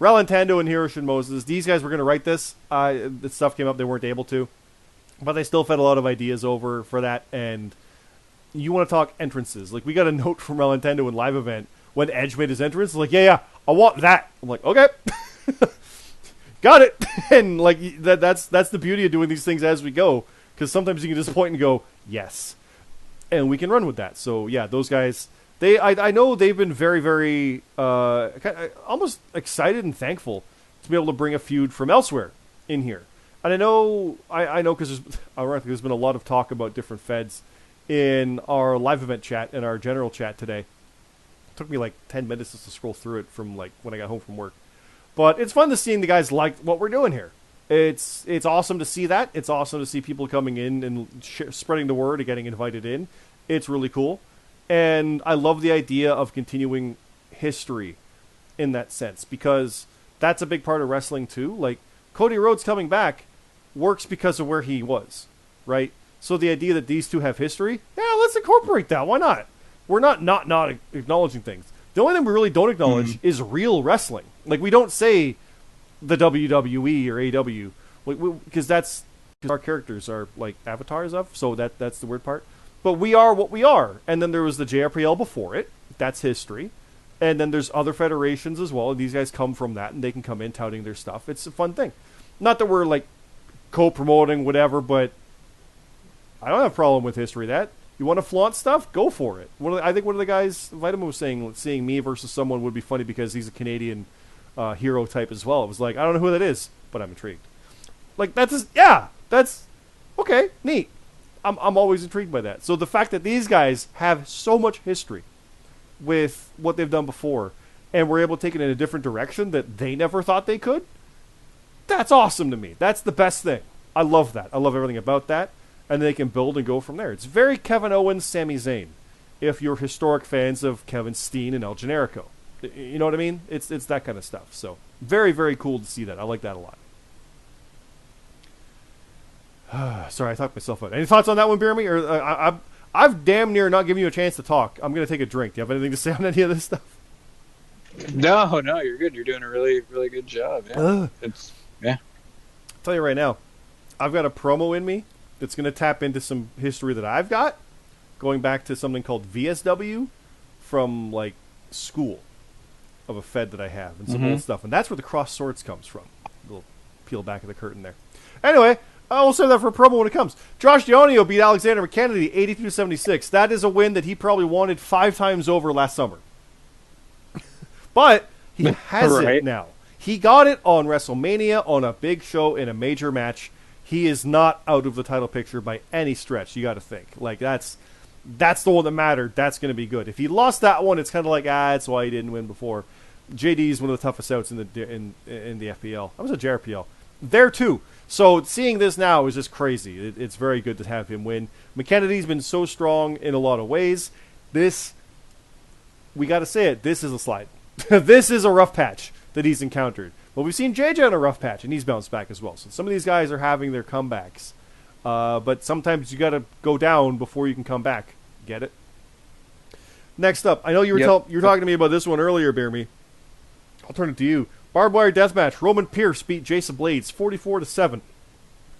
Relantando and Hiroshi Moses. These guys were going to write this. The stuff came up, they weren't able to, but they still fed a lot of ideas over for that. And you want to talk entrances? Like we got a note from Relantando in live event when Edge made his entrance. Like, yeah, I want that. I'm like, okay, got it. And like that's the beauty of doing these things as we go, because sometimes you can just point and go yes, and we can run with that. So yeah, those guys. I know they've been very, very almost excited and thankful to be able to bring a feud from elsewhere in here. And I know because there's been a lot of talk about different feds in our live event chat and our general chat today. It took me like 10 minutes just to scroll through it from like when I got home from work. But it's fun to see the guys like what we're doing here. It's awesome to see that. It's awesome to see people coming in and spreading the word and getting invited in. It's really cool. And I love the idea of continuing history in that sense, because that's a big part of wrestling too. Like, Cody Rhodes coming back works because of where he was, right? So the idea that these two have history, yeah, let's incorporate that. Why not? We're not acknowledging things. The only thing we really don't acknowledge is real wrestling. Like, we don't say the WWE or AEW, because that's our characters are like avatars of, so that's the weird part. But we are what we are. And then there was the JRPL before it. That's history. And then there's other federations as well. And these guys come from that, and they can come in touting their stuff. It's a fun thing. Not that we're like co-promoting whatever, but I don't have a problem with history. That you want to flaunt stuff, go for it. I think one of the guys, Vitamin, was saying seeing me versus someone would be funny because he's a Canadian hero type as well. It was like, I don't know who that is, but I'm intrigued. Like, that's okay, neat. I'm always intrigued by that. So the fact that these guys have so much history with what they've done before, and we're able to take it in a different direction that they never thought they could, that's awesome to me. That's the best thing. I love that. I love everything about that. And they can build and go from there. It's very Kevin Owens, Sami Zayn, if you're historic fans of Kevin Steen and El Generico. You know what I mean? It's that kind of stuff. So very, very cool to see that. I like that a lot. Sorry, I talked myself out. Any thoughts on that one, BeerMe? Or I've damn near not given you a chance to talk. I'm going to take a drink. Do you have anything to say on any of this stuff? No, you're good. You're doing a really, really good job. Yeah. I'll tell you right now, I've got a promo in me that's going to tap into some history that I've got, going back to something called VSW from, like, school of a fed that I have and some old stuff. And that's where the cross swords comes from. A little peel back of the curtain there. Anyway, we'll save that for a promo when it comes. Josh Dionio beat Alexander McKennedy 82-76. That is a win that he probably wanted 5 times over last summer. But he has it now. He got it on WrestleMania, on a big show, in a major match. He is not out of the title picture by any stretch. You got to think. Like, that's the one that mattered. That's going to be good. If he lost that one, it's kind of like, that's why he didn't win before. JD is one of the toughest outs in the FPL. I was a JRPL. There, too. So seeing this now is just crazy. It's very good to have him win. McKennedy's been so strong in a lot of ways. This, we got to say it, this is a slide. This is a rough patch that he's encountered. But we've seen JJ on a rough patch, and he's bounced back as well. So some of these guys are having their comebacks. But sometimes you got to go down before you can come back. Get it? Next up, I know you were you were talking to me about this one earlier, BeerMe. I'll turn it to you. Barbed wire deathmatch. Roman Pierce beat Jason Blades 44-7.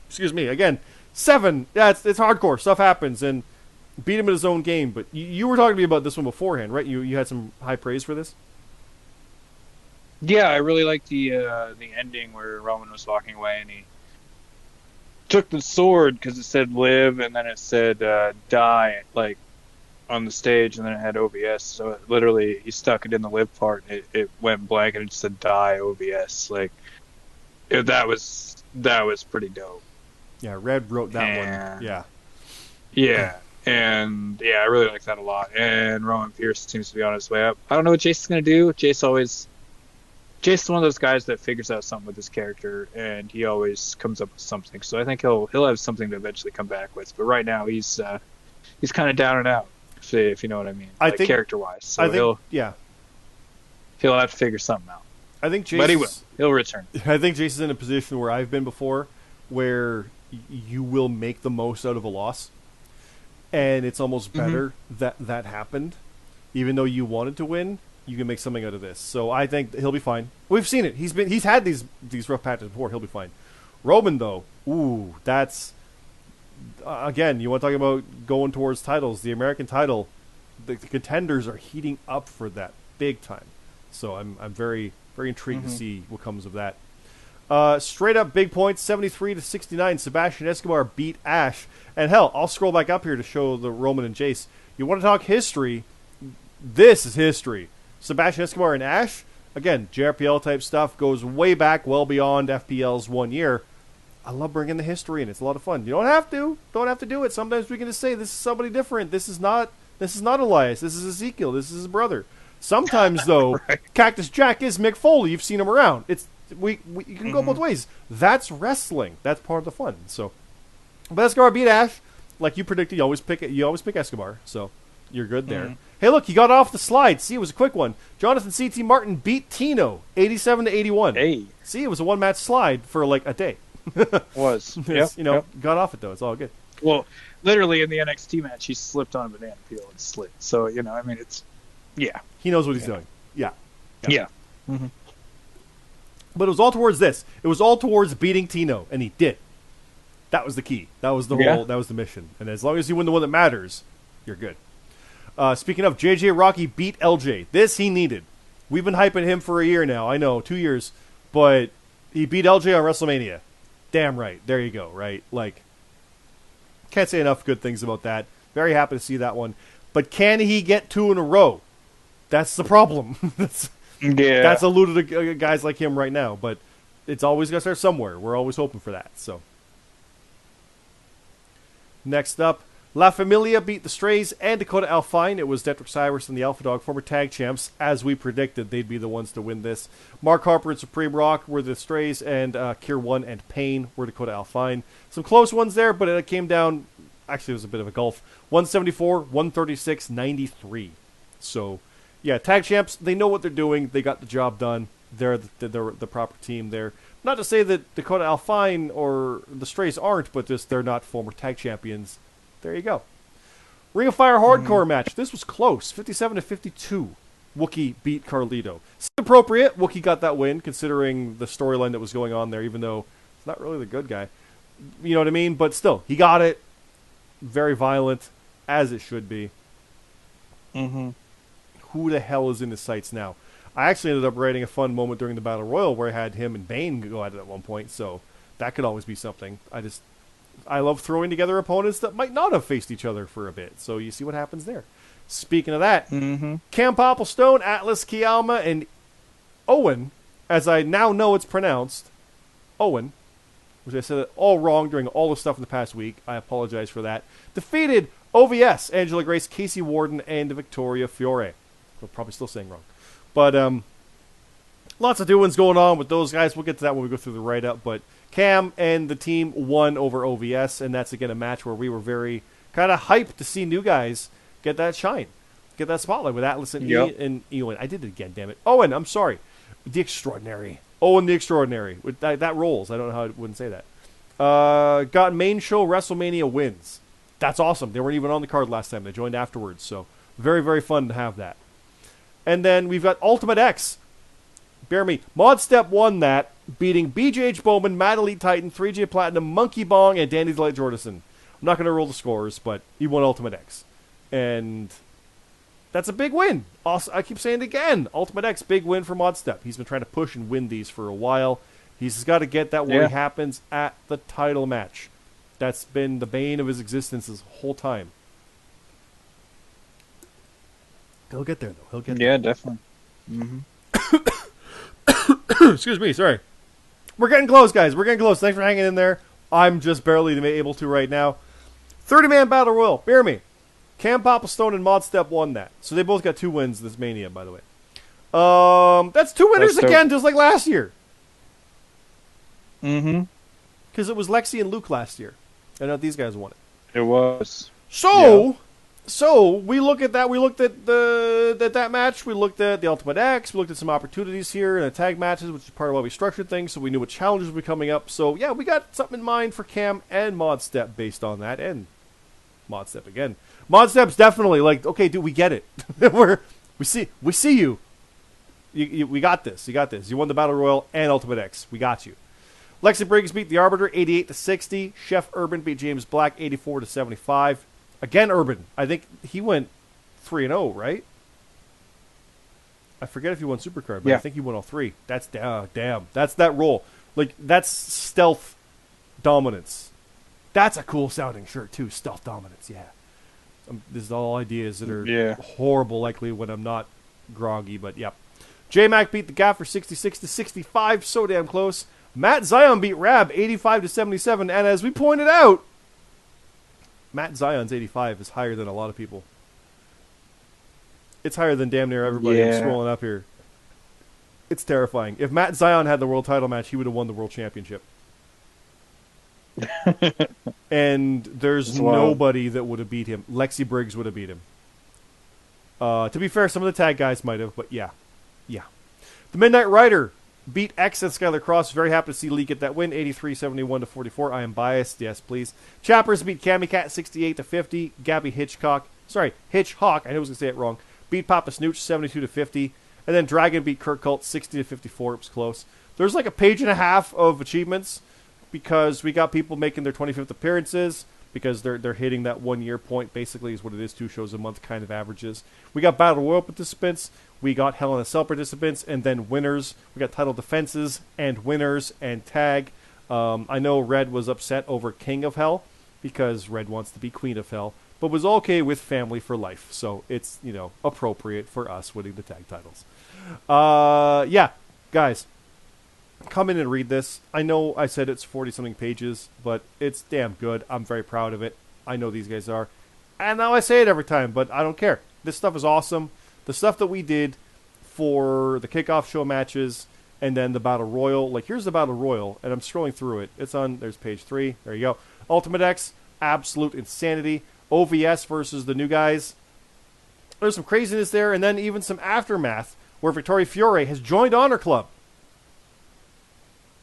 Excuse me. Again, 7. Yeah, it's hardcore. Stuff happens, and beat him in his own game. But you were talking to me about this one beforehand, right? You had some high praise for this? Yeah, I really liked the ending where Roman was walking away and he took the sword because it said live and then it said die, like, on the stage, and then it had OBS. So literally he stuck it in the live part and it went blank and it just said die OBS. Like, that was pretty dope. Yeah, Red wrote that one. Yeah. Yeah. And yeah, I really like that a lot. And Roman Pierce seems to be on his way up. I don't know what Jason's gonna do. Jason's one of those guys that figures out something with his character, and he always comes up with something. So I think he'll have something to eventually come back with. But right now he's kind of down and out, if you know what I mean. I think character-wise. So he'll have to figure something out. I think Jason's, but he will. He'll return. I think Jason's in a position where I've been before, where you will make the most out of a loss, and it's almost better that happened, even though you wanted to win. You can make something out of this. So I think he'll be fine. We've seen it. He's had these rough patches before. He'll be fine. Roman, though, that's again, you want to talk about going towards titles. The American title, the contenders are heating up for that big time. So I'm very, very intrigued to see what comes of that. Straight up big points, 73-69. Sebastian Escobar beat Ash. And hell, I'll scroll back up here to show the Roman and Jace. You want to talk history? This is history. Sebastian Escobar and Ash, again, JRPL type stuff, goes way back, well beyond FPL's 1 year. I love bringing the history in. It's a lot of fun. You don't have to do it. Sometimes we can just say, this is somebody different. This is not Elias. This is Ezekiel. This is his brother. Sometimes, though, right. Cactus Jack is Mick Foley. You've seen him around. You can go both ways. That's wrestling. That's part of the fun. So, but Escobar beat Ash. Like you predicted, you always pick Escobar, so you're good there. Hey, look, he got off the slide. See, it was a quick one. Jonathan C.T. Martin beat Tino 87-81. Hey. See, it was a one-match slide for like a day. Was. Got off it, though. It's all good. Well, literally in the NXT match, he slipped on a banana peel and slid. So, I mean, it's, yeah. He knows what he's doing. Yeah. Mm-hmm. But it was all towards this. It was all towards beating Tino, and he did. That was the key. That was the that was the mission. And as long as you win the one that matters, you're good. Speaking of, JJ Rocky beat LJ. This he needed. We've been hyping him for a year now. I know, 2 years. But he beat LJ on WrestleMania. Damn right. There you go, right? Like, can't say enough good things about that. Very happy to see that one. But can he get 2 in a row? That's the problem. That's alluded to guys like him right now. But it's always got to start somewhere. We're always hoping for that. So, next up, La Familia beat the Strays and Dakota Alfine. It was Detrick Cyrus and the Alpha Dog, former tag champs. As we predicted, they'd be the ones to win this. Mark Harper and Supreme Rock were the Strays, and Kier 1 and Payne were Dakota Alfine. Some close ones there, but it came down. Actually, it was a bit of a gulf. 174, 136, 93. So, yeah, tag champs, they know what they're doing. They got the job done. They're the proper team there. Not to say that Dakota Alfine or the Strays aren't, but just they're not former tag champions. There you go. Ring of Fire hardcore match. This was close. 57-52. Wookie beat Carlito. It's appropriate. Wookie got that win, considering the storyline that was going on there, even though he's not really the good guy. You know what I mean? But still, he got it. Very violent, as it should be. Mm-hmm. Who the hell is in his sights now? I actually ended up writing a fun moment during the Battle Royal where I had him and Bane go at it at one point, so that could always be something. I love throwing together opponents that might not have faced each other for a bit, so you see what happens there. Speaking of that, Cam Popplestone, Atlas Kialma, and Owen, as I now know it's pronounced, Owen, which I said it all wrong during all the stuff in the past week. I apologize for that. Defeated OVS, Angela Grace, Casey Warden, and Victoria Fiore. I'm probably still saying wrong. But lots of doings going on with those guys. We'll get to that when we go through the write-up. But Cam and the team won over OVS, and that's, again, a match where we were very kind of hyped to see new guys get that shine, get that spotlight with Atlas and Ewan. I did it again, damn it. Owen, I'm sorry. The Extraordinary. Owen the Extraordinary. That rolls. I don't know how I wouldn't say that. Got main show WrestleMania wins. That's awesome. They weren't even on the card last time. They joined afterwards. So very, very fun to have that. And then we've got Ultimate X. BeerMe. Mod Step won that, beating BJH Bowman, Mad Elite Titan, 3J Platinum, Monkey Bong, and Danny Delight Jordison. I'm not going to roll the scores, but he won Ultimate X. And that's a big win. Also, I keep saying it again. Ultimate X, big win for Mod Step. He's been trying to push and win these for a while. He's got to get that where he happens at the title match. That's been the bane of his existence this whole time. He'll get there, though. He'll get there. Yeah, definitely. Mm-hmm. Excuse me, sorry. We're getting close, guys. We're getting close. Thanks for hanging in there. I'm just barely able to right now. 30-man Battle Royal. BeerMe. Cam Popplestone and Mod Step won that. So they both got 2 wins this Mania, by the way. That's 2 winners again, just like last year. Mm-hmm. Because it was Lexi and Luke last year. I know these guys won it. It was. So we look at that. We looked at that match. We looked at the Ultimate X. We looked at some opportunities here in the tag matches, which is part of why we structured things. So we knew what challenges would be coming up. So yeah, we got something in mind for Cam and Mod Step based on that, and Mod Step again. Mod Step's definitely like, okay, dude, we get it. we see you. We got this. You got this. You won the Battle Royal and Ultimate X. We got you. Lexi Briggs beat the Arbiter 88-60. Chef Urban beat James Black 84-75. Again, Urban. I think he went 3-0, right? I forget if he won Supercard, but I think he won all 3. That's damn. That's that roll. Like, that's stealth dominance. That's a cool sounding shirt too. Stealth dominance. Yeah. This is all ideas that are horrible, likely when I'm not groggy, but yep. J-Mac beat the Gaffer 66-65. So damn close. Matt Zion beat Rab 85-77, and as we pointed out, Matt Zion's 85 is higher than a lot of people. It's higher than damn near everybody scrolling up here. It's terrifying. If Matt Zion had the world title match, he would have won the world championship. And there's nobody that would have beat him. Lexi Briggs would have beat him. To be fair, some of the tag guys might have, but yeah. The Midnight Rider beat X and Skylar Cross. Very happy to see Lee get that win, 83-71 to 44. I am biased, yes, please. Chappers beat Cammy Cat 68 to 50. Gabby Hitchhawk, I knew I was gonna say it wrong. Beat Papa Snooch 72 to 50, and then Dragon beat Kurt Colt 60 to 54. It was close. There's like a page and a half of achievements because we got people making their 25th appearances. Because they're hitting that 1 year point, basically is what it is, 2 shows a month kind of averages. We got Battle Royal participants, we got Hell in a Cell participants, and then winners. We got title defenses and winners and tag. I know Red was upset over King of Hell because Red wants to be Queen of Hell, but was okay with Family for Life. So it's, appropriate for us winning the tag titles. Yeah, guys. Come in and read this. I know I said it's 40-something pages, but it's damn good. I'm very proud of it. I know these guys are. And now I say it every time, but I don't care. This stuff is awesome. The stuff that we did for the kickoff show matches and then the Battle Royal. Like, here's the Battle Royal, and I'm scrolling through it. There's page 3. There you go. Ultimate X, absolute insanity. OVS versus the new guys. There's some craziness there, and then even some aftermath where Victoria Fiore has joined Honor Club.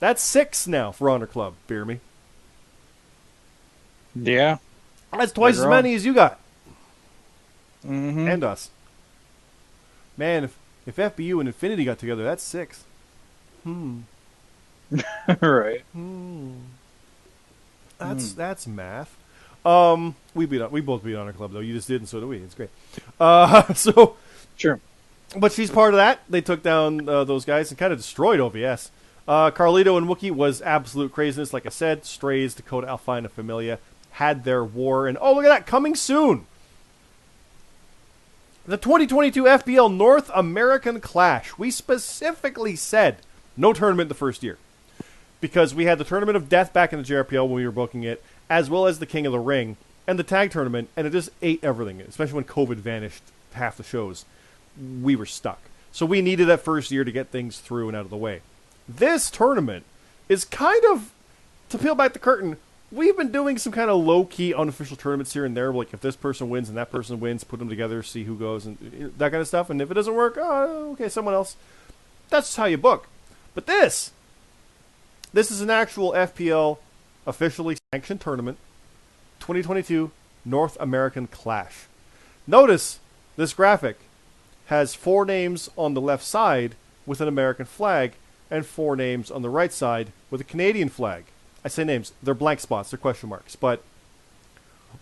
That's 6 now for Honor Club, BeerMe. Yeah. That's twice as many as you got. Mm-hmm. And us. Man, if FBU and Infinity got together, that's 6. Right. That's math. We both beat Honor Club, though. You just did, and so did we. It's great. So Sure. But she's part of that. They took down those guys and kind of destroyed OVS. Carlito and Wookie was absolute craziness. Like I said, Strays, Dakota, Alfina, Familia had their war. And oh, look at that, coming soon. The 2022 FPL North American Clash. We specifically said no tournament the first year. Because we had the Tournament of Death back in the JRPL when we were booking it, as well as the King of the Ring, and the tag tournament, and it just ate everything, especially when COVID vanished half the shows. We were stuck. So we needed that first year to get things through and out of the way. This tournament is kind of, to peel back the curtain, we've been doing some kind of low-key unofficial tournaments here and there, like if this person wins and that person wins, put them together, see who goes, and that kind of stuff. And if it doesn't work, oh, okay, someone else. That's how you book. But this is an actual FPL officially sanctioned tournament, 2022 North American Clash. Notice this graphic has 4 names on the left side with an American flag, and 4 names on the right side with a Canadian flag. I say names, they're blank spots, they're question marks. But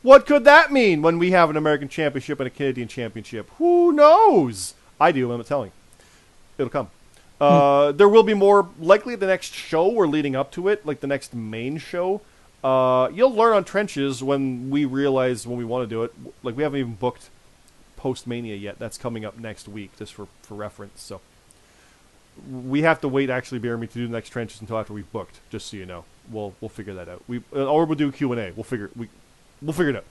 what could that mean when we have an American championship and a Canadian championship? Who knows? I do, I'm not telling. It'll come. There will be more, likely the next show or leading up to it, like the next main show. You'll learn on Trenches when we realize when we want to do it. Like, we haven't even booked Post-Mania yet. That's coming up next week, just for reference. So we have to wait, actually, BeerMe, to do the next Trenches until after we've booked, just so you know. We'll figure that out. Or we'll do Q&A. We'll figure it out.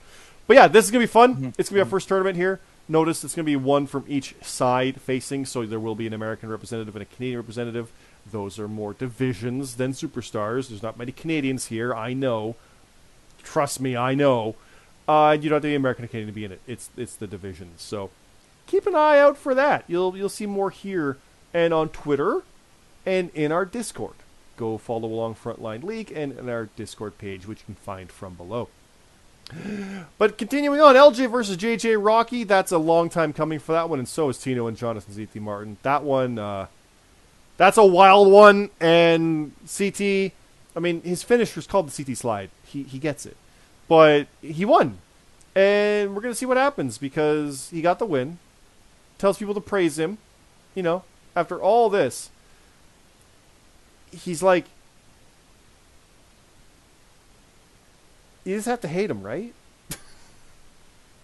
But yeah, this is going to be fun. Mm-hmm. It's going to be our first tournament here. Notice it's going to be one from each side facing, so there will be an American representative and a Canadian representative. Those are more divisions than superstars. There's not many Canadians here, I know. Trust me, I know. You don't have to be American or Canadian to be in it. It's the divisions. So keep an eye out for that. You'll see more here and on Twitter and in our Discord. Go follow along Frontline League and in our Discord page, which you can find from below. But continuing on, LJ versus JJ Rocky. That's a long time coming for that one, and so is Tino and Jonathan ZT Martin. That one, that's a wild one. And CT, I mean, his finish was called the CT slide. He gets it. But he won. And we're going to see what happens because he got the win. Tells people to praise him. You know, after all this, he's like, you just have to hate him, right?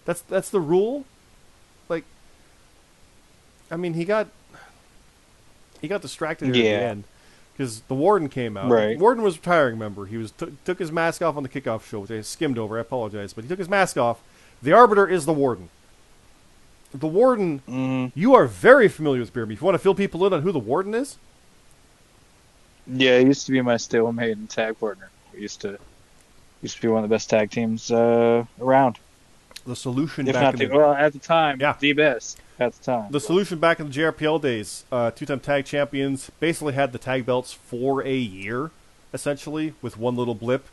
That's the rule. Like, I mean, he got distracted at the end because the Warden came out. Right. Warden was retiring, remember? He was took his mask off on the kickoff show, which I skimmed over. I apologize, but he took his mask off. The Arbiter is the Warden. The Warden, you are very familiar with BeerMe. If you want to fill people in on who the Warden is? Yeah, he used to be my stablemate and tag partner. We used to Used to be one of the best tag teams around. The Solution If back not in the well, at the time, yeah. the best at the time. The Solution back in the JRPL days, two-time tag champions, basically had the tag belts for a year, essentially, with one little blip.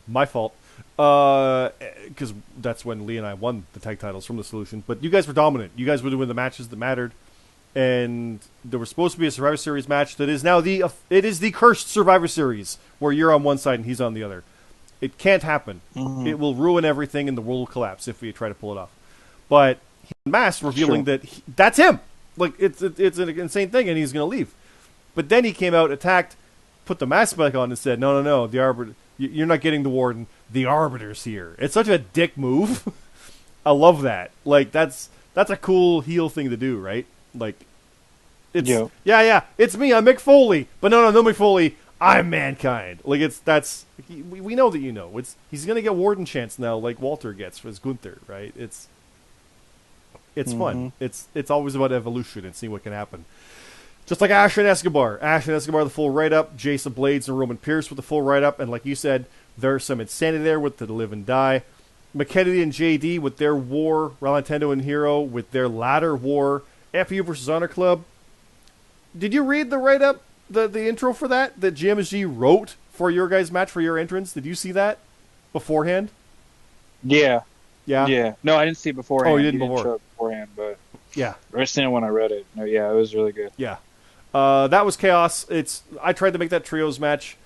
My fault. Because that's when Lee and I won the tag titles from the Solution. But you guys were dominant. You guys were doing the matches that mattered. And there was supposed to be a Survivor Series match that is now it is the cursed Survivor Series, where you're on one side and he's on the other. It can't happen. Mm-hmm. It will ruin everything and the world will collapse if we try to pull it off. But he unmasked, revealing that that's him. Like, it's an insane thing, and he's going to leave. But then he came out, attacked, put the mask back on, and said, no, the Arbiter, you're not getting the Warden. The Arbiter's here. It's such a dick move. I love that. Like, that's a cool heel thing to do, right? Like, it's yeah, it's me, I'm Mick Foley. But no Mick Foley, I'm Mankind. Like, we know that you know. He's gonna get Warden chance now, like Walter gets as Gunther, right? It's fun. It's always about evolution and seeing what can happen. Just like Ash and Escobar. The full write-up. Jason Blades and Roman Pierce with the full write-up. And like you said, there's some insanity there with the Live and Die. McKennedy and JD with their war. Nintendo and Hero with their ladder war. FU versus Honor Club. Did you read the write-up, the intro for that GMSG wrote for your guys' match for your entrance? Did you see that beforehand? Yeah. Yeah? No, I didn't see it beforehand. Oh, you didn't show it beforehand, but yeah. I seen it when I read it. No, yeah, it was really good. Yeah. That was chaos. I tried to make that trios match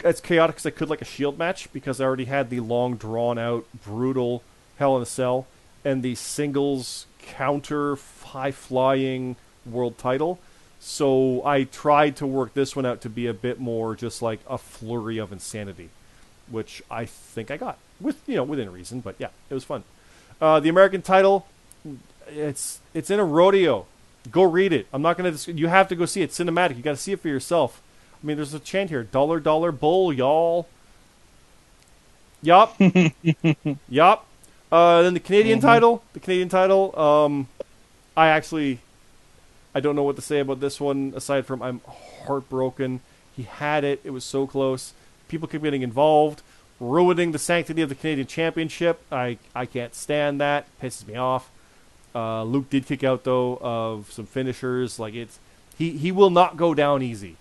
as chaotic as I could, like a Shield match, because I already had the long, drawn-out, brutal Hell in a Cell and the singles counter high-flying world title. So I tried to work this one out to be a bit more just like a flurry of insanity, which I think I got within reason. But yeah, it was fun. The American title, it's in a rodeo. Go read it. I'm not gonna. You have to go see it. Cinematic. You got to see it for yourself. I mean, there's a chant here: "Dollar, dollar, bull, y'all." Yup. Yup. Then the Canadian title. I don't know what to say about this one, aside from I'm heartbroken. He had it. It was so close. People kept getting involved, ruining the sanctity of the Canadian Championship. I can't stand that. Pisses me off. Luke did kick out, though, of some finishers. Like, he will not go down easy.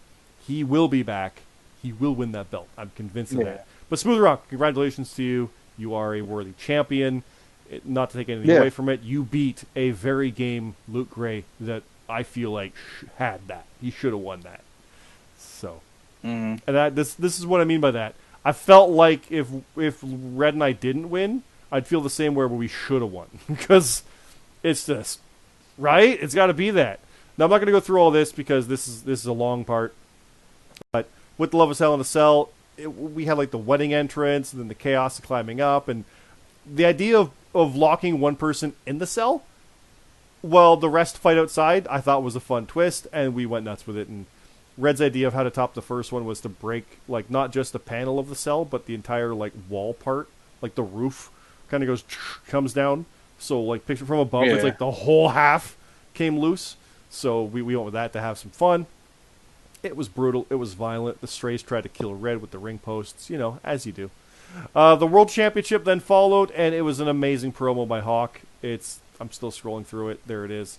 He will be back. He will win that belt. I'm convinced of that. But Smooth Rock, congratulations to you. You are a worthy champion. Not to take anything away from it, you beat a very game Luke Gray that I feel like had that. He should have won that. So, and this is what I mean by that. I felt like if Red and I didn't win, I'd feel the same way where we should have won, because it's just right. It's got to be that. Now I'm not going to go through all this because this is a long part. But with the Love is Hell in a Cell, we had like the wedding entrance and then the chaos of climbing up, and the idea of locking one person in the cell while the rest fight outside, I thought was a fun twist, and we went nuts with it. And Red's idea of how to top the first one was to break, like, not just the panel of the cell, but the entire, like, wall part, like the roof kind of comes down. So, like, picture from above, it's like the whole half came loose. So we went with that to have some fun. It was brutal. It was violent. The Strays tried to kill Red with the ring posts, as you do. The World Championship then followed, and it was an amazing promo by Hawk. I'm still scrolling through it. There it is.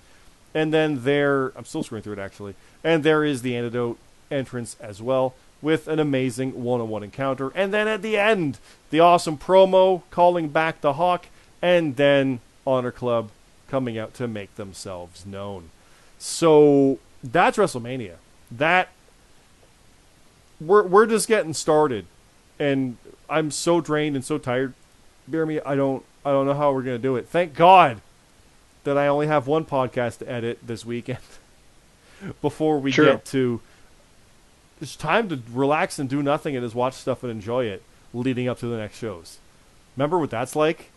And then I'm still scrolling through it, actually. And there is the Antidote entrance as well, with an amazing one-on-one encounter. And then at the end, the awesome promo calling back the Hawk, and then Honor Club coming out to make themselves known. So that's WrestleMania. We're just getting started, and I'm so drained and so tired. BeerMe, I don't know how we're gonna do it. Thank God that I only have one podcast to edit this weekend before we get to. It's time to relax and do nothing and just watch stuff and enjoy it leading up to the next shows. Remember what that's like?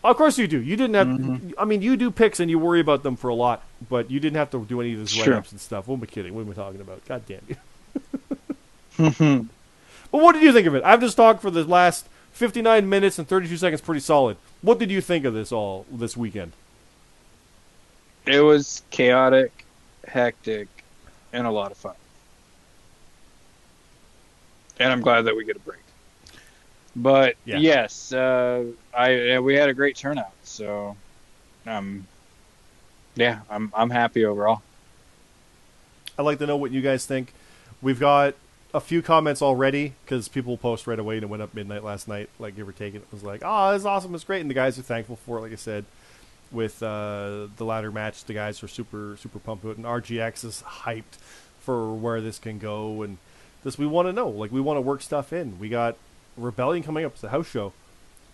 Of course you do. You didn't have. I mean, you do picks and you worry about them for a lot, but you didn't have to do any of these write-ups and stuff. What am I kidding? What am I talking about? God damn you. But what did you think of it? I've just talked for the last 59 minutes and 32 seconds pretty solid. What did you think of this weekend? It was chaotic, hectic, and a lot of fun. And I'm glad that we get a break. But Yeah. yes, we had a great turnout. So, um, yeah, I'm happy overall. I'd like to know what you guys think. We've got a few comments already because people post right away and it went up midnight last night. Like, give or take, it was like, oh, this is awesome, it's great. And the guys are thankful for it, like I said. With the ladder match, the guys are super pumped with it. And RGX is hyped for where this can go. And this, we want to know. Like, we want to work stuff in. We got Rebellion coming up. It's a house show.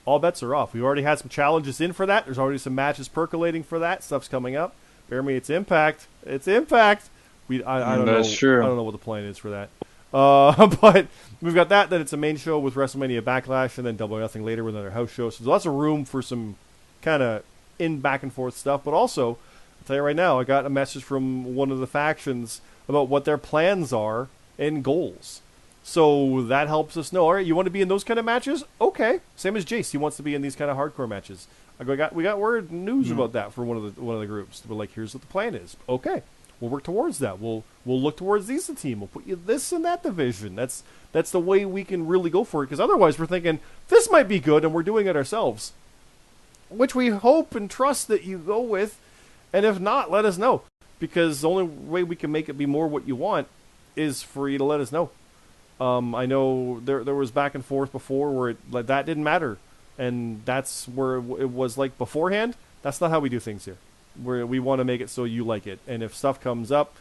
All bets are off. We've already had some challenges in for that. There's already some matches percolating for that. Stuff's coming up. BeerMe, it's Impact. It's Impact. I don't That's know. true. I don't know what the plan is for that. But we've got that. Then it's a main show with WrestleMania Backlash, and then Double or Nothing later with another house show. So there's lots of room for some kind of in back and forth stuff. But also, I'll tell you right now, I got a message from one of the factions about what their plans are and goals. So that helps us know. All right, you want to be in those kind of matches? Okay. Same as Jace. He wants to be in these kind of hardcore matches. We got word news about that for one of the groups. We're like, here's what the plan is. Okay, we'll work towards that. We'll look towards these the team. We'll put you this in that division. That's the way we can really go for it. Because otherwise, we're thinking this might be good, and we're doing it ourselves, which we hope and trust that you go with. And if not, let us know. Because the only way we can make it be more what you want is for you to let us know. I know there was back and forth before where like that didn't matter, and that's where it was like beforehand. That's not how we do things here. We want to make it so you like it, and if stuff comes up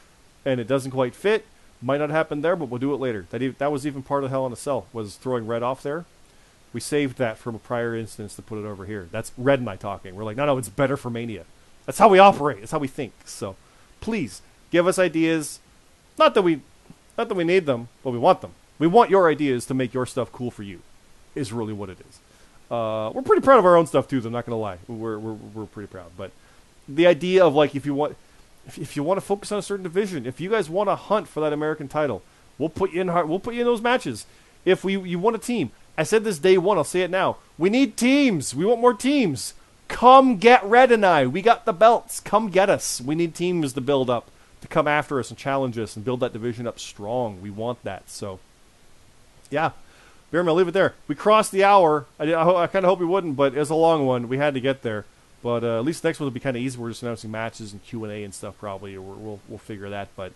and it doesn't quite fit, might not happen there, but we'll do it later. That was even part of Hell in a Cell, was throwing Red off there. We saved that from a prior instance to put it over here. That's Red and I talking. We're like, no, it's better for Mania. That's how we operate. That's how we think. So please give us ideas. Not that we need them, but we want them. We want your ideas to make your stuff cool for you, is really what it is. We're pretty proud of our own stuff too. I'm not gonna lie. We're pretty proud. But the idea of like if you want to focus on a certain division, if you guys want to hunt for that American title, we'll put you in those matches. If you want a team, I said this day one. I'll say it now. We need teams. We want more teams. Come get Red and I. We got the belts. Come get us. We need teams to build up, to come after us and challenge us and build that division up strong. We want that. So. Yeah, BeerMe, I'll leave it there. We crossed the hour. I kind of hope we wouldn't, but it was a long one. We had to get there. But at least next one will be kind of easy. We're just announcing matches and Q&A and stuff probably. Or we'll figure that. But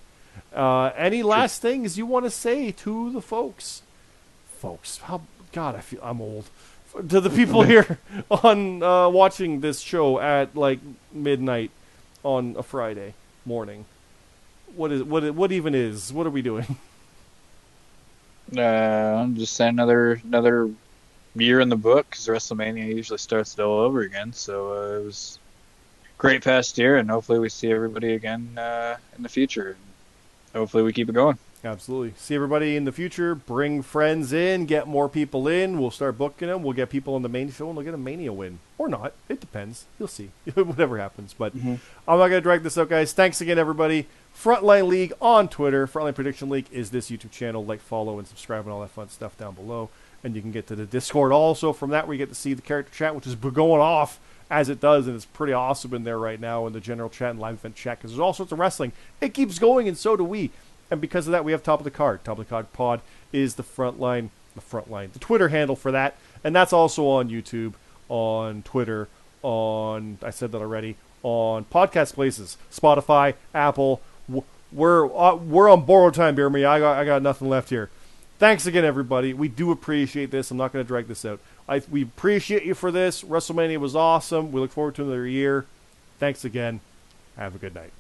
any last things you want to say to the folks? Folks, God, I'm old. To the people here on watching this show at like midnight on a Friday morning. What even is? What are we doing? I'm just saying another year in the book, because WrestleMania usually starts it all over again. So it was great past year, and hopefully we see everybody again in the future. Hopefully we keep it going. Absolutely. See everybody in the future. Bring friends in. Get more people in. We'll start booking them. We'll get people on the main show, and they'll get a Mania win. Or not. It depends. You'll see. Whatever happens. But I'm not going to drag this out, guys. Thanks again, everybody. Frontline League on Twitter. Frontline Prediction League is this YouTube channel. Like, follow, and subscribe, and all that fun stuff down below. And you can get to the Discord also from that, where you get to see the character chat, which is going off as it does, and it's pretty awesome in there right now in the general chat and live event chat, because there's all sorts of wrestling. It keeps going, and so do we. And because of that, we have Top of the Card. Top of the Card Pod is the Twitter handle for that. And that's also on YouTube, on Twitter, I said that already, on podcast places, Spotify, Apple. We're on borrowed time, BeerMe. I got nothing left here. Thanks again, everybody. We do appreciate this. I'm not going to drag this out. We appreciate you for this. WrestleMania was awesome. We look forward to another year. Thanks again. Have a good night.